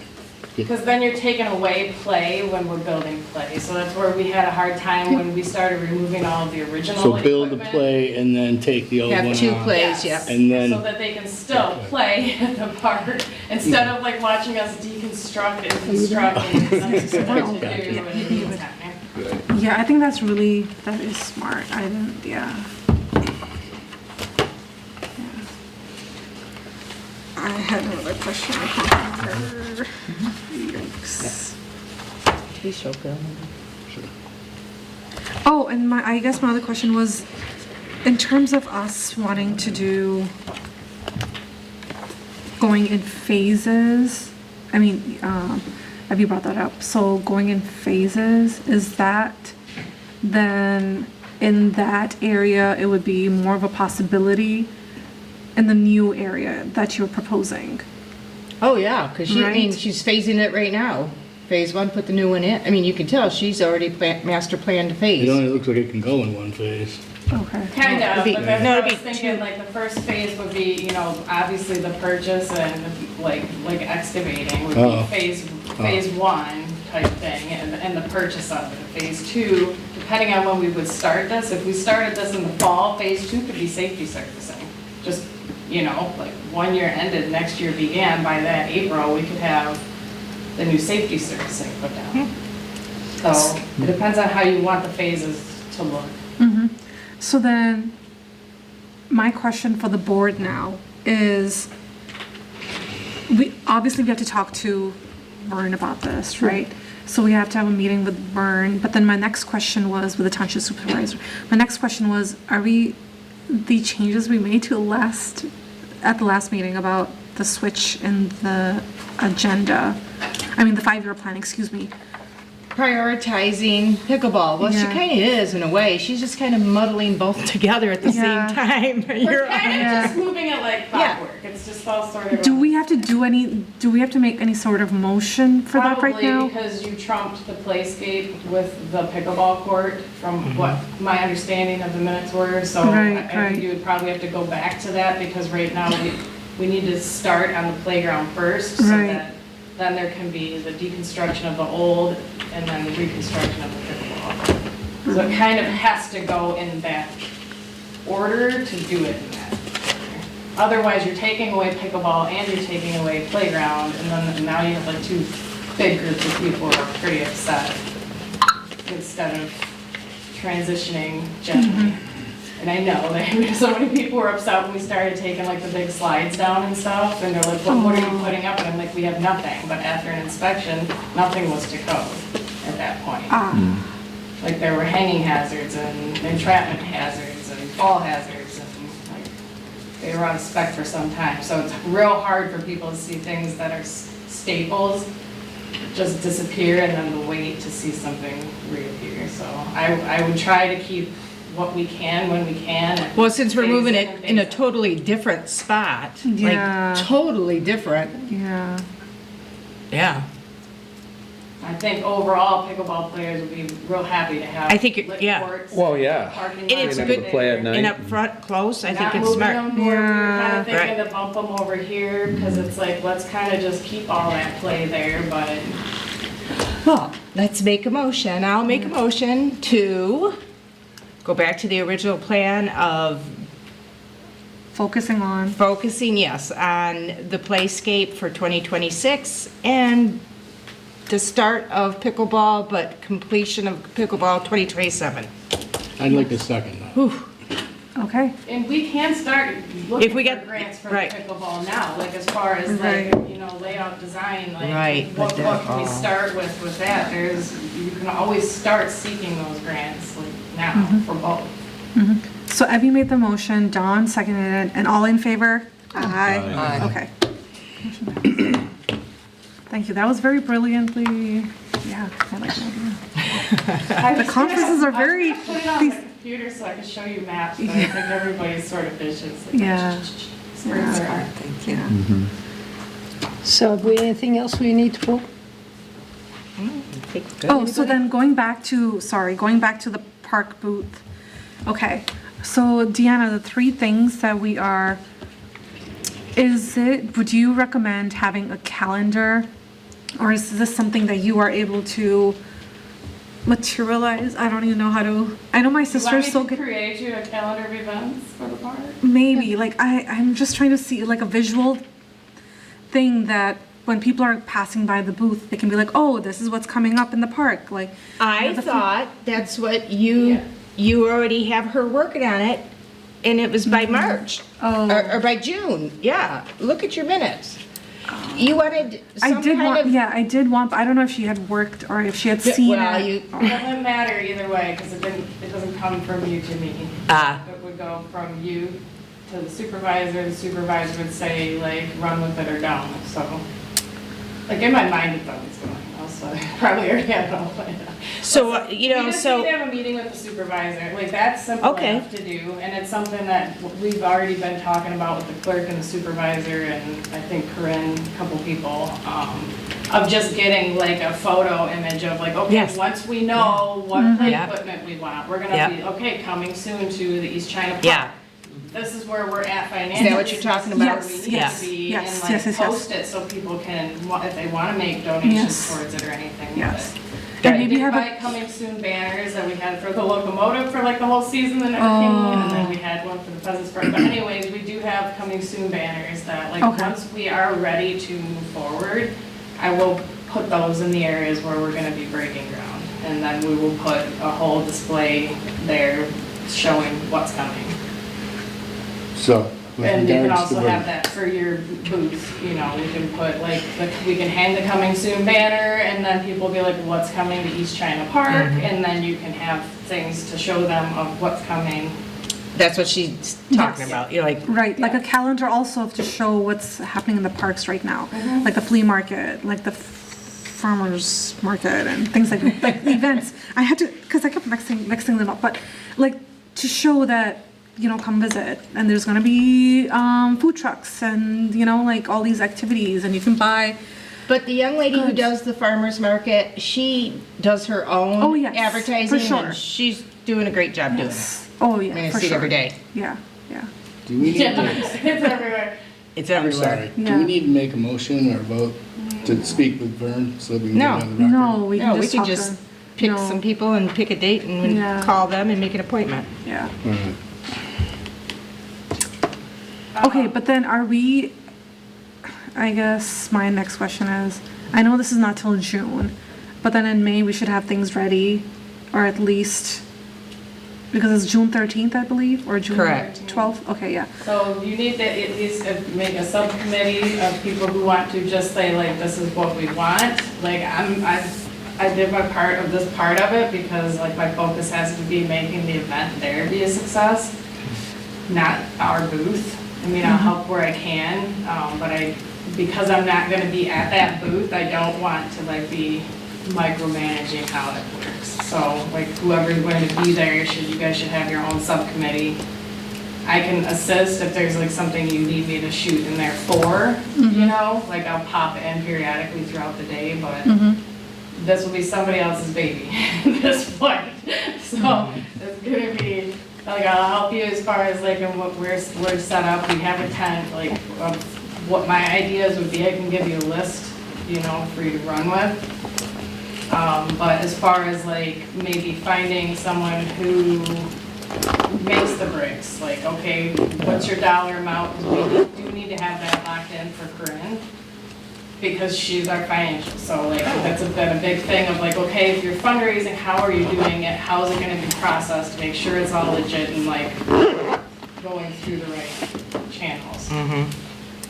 Because then you're taking away play when we're building play. So that's where we had a hard time when we started removing all of the original So build the equipment. play and then take the old one Have two off. plays, Yes. yep. And then- So that they can still play at the park instead of like watching us deconstruct and construct and decide what to do and what's happening. Yeah, I think that is smart. I didn't, yeah. I had another question. I can't remember. Yikes. Please show Bill. Oh, and I guess my other question was, in terms of us wanting to do, going in phases, I mean, have you brought that up? So going in phases, is that then in that area, it would be more of a possibility in the new area that you're proposing? Oh, yeah, because I mean, Right. she's phasing it right now. Phase one, put the new one in. I mean, you can tell she's already master planned to It phase. only looks like it can go in one phase. Okay. Kind of, It'd be- but that's no, what I it'd was be thinking, two- like, the first phase would be, you know, obviously the purchase and like excavating would be Oh. phase one type thing, and the purchase of it. Phase two, depending on when we would start this, if we started this in the fall, phase two could be safety servicing. Just, you know, like, 1 year ended, next year began, by that April, we could have the new safety servicing put down. So, it depends on how you want the phases to look. So then, my question for the board now is, we have to talk to Vern about this, right? So we have to have a meeting with Vern, but then my next question was, with the township supervisor, my next question was, are the changes we made at the last meeting about the switch in the agenda, the 5-year plan, excuse me, Prioritizing pickleball. Well, she Yeah. kind of is in a way. She's just kind of muddling both together at the Yeah. same time. We're kind of Yeah. just moving it like Yeah. clockwork. It's just all sort of. do we have to make any sort of motion for that right now? Probably because you trumped the playscape with the pickleball court from what my understanding of the minutes were. So Right, I right. think you would probably have to go back to that because right now we need to start on the playground first. So Right. that then there can be the deconstruction of the old and then the reconstruction of the pickleball. So it kind of has to go in that order to do it in that order. Otherwise, you're taking away pickleball and you're taking away playground, and then now you have like two big groups of people who are pretty upset instead of transitioning gently. And I know that so many people were upset when we started taking like the big slides down and stuff, and they're like, what are you putting up? And I'm like, we have nothing, but after an inspection, nothing was to code at that point. Like there were hanging hazards and entrapment hazards and fall hazards, and like, they were on spec for some time. So it's real hard for people to see things that are staples just disappear and then to wait to see something reappear. So I would try to keep what we can when we can. And Well, since we're phase moving and it in a phase out. totally different spot, Yeah. like totally different, Yeah. yeah. I think overall pickleball players would be real happy to have. I think it- lit yeah. courts, Well, yeah. parking And lots it's Being able good to play at night. and up front, close, I think Not it's moving smart. them where we're kind Yeah. of thinking to bump them over here, because it's like, let's kind of just keep all that play there, but Well, let's make a motion. I'll make a motion to go back to the original plan of Focusing on. focusing, yes, on the playscape for 2026 and the start of pickleball, but completion of pickleball 2027. I'd like to second that. Okay. and we can start If looking we for get- grants for right. pickleball now, like as far as like, Right. you know, layout design, like Right, what but can we start with that? You can always start seeking those grants like now for both. So Evie made the motion, Dawn seconded it, and all in favor? Aye. Aye. Okay. Motion passes. Thank you, that was very brilliantly, yeah, I like that. The conferences are very, Put it on these- the computer so I can show you maps, but I think everybody's sort of vicious. Like, Yeah. Springs are- Thank you. So have we, anything else we need to pull? Oh, so then going back to the park booth. Okay, so Deanna, the three things that we are, would you recommend having a calendar? Or is this something that you are able to materialize? I don't even know how to, I know my sister's so Want me good. to create you a calendar of events for the park? Maybe, like, I'm just trying to see, like, a visual thing that when people are passing by the booth, they can be like, oh, this is what's coming up in the park, like. I the- thought that's what you already have her working on it, and it was by March. Oh. Or by June, yeah. Look at your minutes. You wanted I some did kind want, of. yeah, I did want, but I don't know if she had worked or if she had seen Well, it. you, It doesn't matter either way, because it doesn't come from you to me. It would go from you to the supervisor would say, like, run with it or don't, so. Like, in my mind, it's always going, also, I probably already have it all planned out. so, We just need to have a meeting with the supervisor, like, that's simple Okay. enough to do, and it's something that we've already been talking about with the clerk and the supervisor, and I think Corinne, a couple people, of just getting like a photo image of like, okay, Yes. once we know what play Yeah. equipment we want, we're Yeah. gonna be, okay, coming soon to the East China Park. Yeah. This is where we're at financially. Is that what you're talking about? This is where Yes, we need to be, yes, and like yes, yes, yes. post it so people can, if they wanna make donations Yes. towards it or anything with Yes. it. And We maybe did have buy a, coming soon banners that we had for the locomotive for like the whole season that never came in, and then we had one for the Pheasants Park. But anyways, we do have coming soon banners that like, Okay. once we are ready to move forward, I will put those in the areas where we're gonna be breaking ground. And then we will put a whole display there showing what's coming. So, with And you can regards to also have that for your booth, you know, we can put like, we can hang the coming soon banner and then people will be like, what's coming to East China Park? And then you can have things to show them of what's coming. That's what she's talking Yes. about. You're like, right, like a calendar also to show what's happening in the parks right now. Like the flea market, like the farmer's market and things like events. I had to, because I kept mixing them up, but like to show that, you know, come visit. And there's gonna be food trucks and, you know, like all these activities and you can buy. but the young lady who Good. does the farmer's market, she does her own Oh, yes, advertising. for sure. And she's doing a great job doing it. Oh, I yeah, mean, I for see it sure. every day. Yeah, yeah. do we need to, It's everywhere. It's I'm everywhere. sorry, do Yeah. we need to make a motion or vote to speak with Vern so that we can get No. it on the record? No, we No, can we just can talk just to, pick no. some people and pick a date and Yeah. call them and make an appointment. Yeah. All right. Okay, but then are we, I guess my next question is, I know this is not till June, but then in May we should have things ready, or at least, Because it's June 13th, I believe, or June Correct. 12th? Okay, yeah. So you need to at least make a subcommittee of people who want to just say like, this is what we want. Like I did my part of this part of it because like my focus has to be making the event there be a success, not our booth. I mean, I'll help where I can, but because I'm not gonna be at that booth, I don't want to like be micromanaging how it works. So like whoever's going to be there, you guys should have your own subcommittee. I can assist if there's like something you need me to shoot in there for, you know, like I'll pop in periodically throughout the day, but this will be somebody else's baby at this point. So it's gonna be, like I'll help you as far as like in what we're set up. We have a tent, like of what my ideas would be. I can give you a list, you know, for you to run with. But as far as like maybe finding someone who makes the bricks, like, okay, what's your dollar amount? 'Cause we do need to have that locked in for Corinne, because she's our financial. So like, that's been a big thing of like, okay, if you're fundraising, how are you doing it? How is it gonna be processed to make sure it's all legit and like going through the right channels?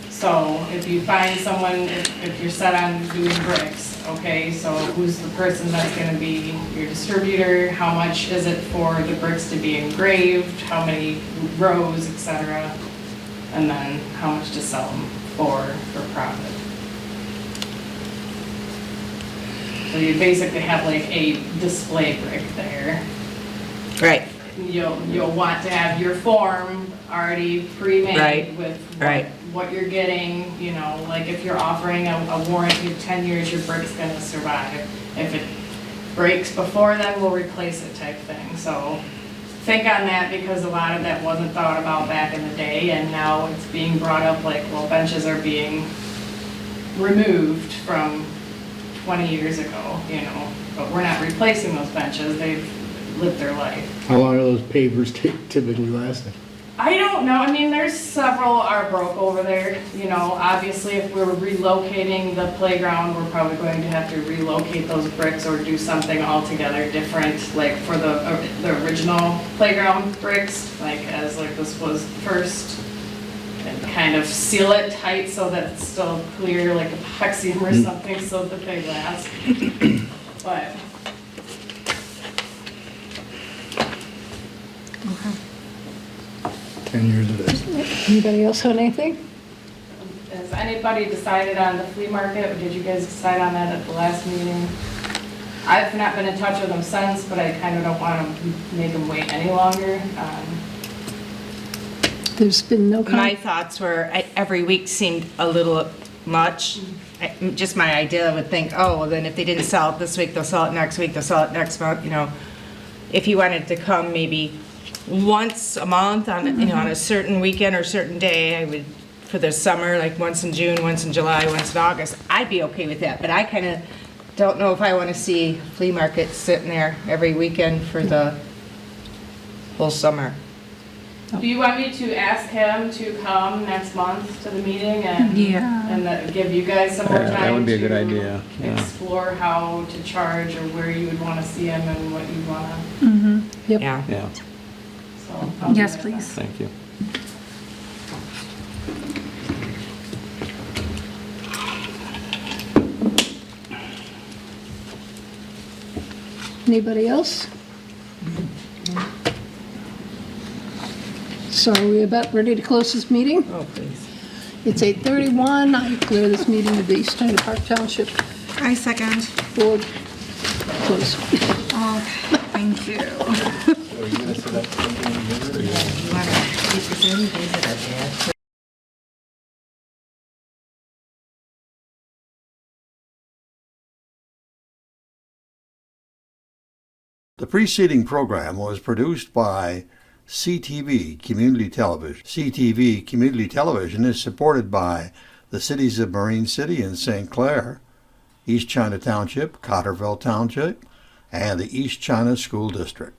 So if you find someone, if you're set on doing bricks, okay, so who's the person that's gonna be your distributor? How much is it for the bricks to be engraved? How many rows, etc.? And then how much to sell them for profit? So you basically have like a display brick there. Right. You'll want to have your form already pre-made Right. with Right. what you're getting, you know, like if you're offering a warranty of 10 years, your brick's gonna survive. If it breaks before then, we'll replace it type thing. So think on that, because a lot of that wasn't thought about back in the day, and now it's being brought up like, well, benches are being removed from 20 years ago, you know, but we're not replacing those benches. They've lived their life. How long are those pavers typically lasting? I don't know. I mean, there's several are broke over there. You know, obviously, if we're relocating the playground, we're probably going to have to relocate those bricks or do something altogether different, like for the original playground bricks, like as like this was first, and kind of seal it tight so that it's still clear, like epoxy or something, so that they last. But 10 years of this. Anybody else on anything? has anybody decided on the flea market? Or did you guys decide on that at the last meeting? I've not been in touch with them since, but I kind of don't want to make them wait any longer. There's been no My thoughts were, every week seemed a little much. Just my idea would think, oh, well then if they didn't sell it this week, they'll sell it next week, they'll sell it next month, you know. If you wanted to come maybe once a month on, you know, on a certain weekend or certain day, I would, for the summer, like once in June, once in July, once in August, I'd be okay with that. But I kind of don't know if I want to see flea markets sitting there every weekend for the whole summer. Do you want me to ask him to come next month to the meeting and give you guys some more time? That would be a good to idea. Yeah. Explore how to charge or where you would want to see him and what you want to. Yep. Yeah. Yeah, So I'll do Yes, that. please. thank you. Anybody else? So are we about ready to close this meeting? Oh, please. It's 8:31. I declare this meeting to be Stony Park Township I second. Board closed. Oh, thank you. You want to, is there any days that are bad? The preceding program was produced by CTV Community Television. CTV Community Television is supported by the cities of Marine City and St. Clair, East China Township, Cotterville Township, and the East China School District.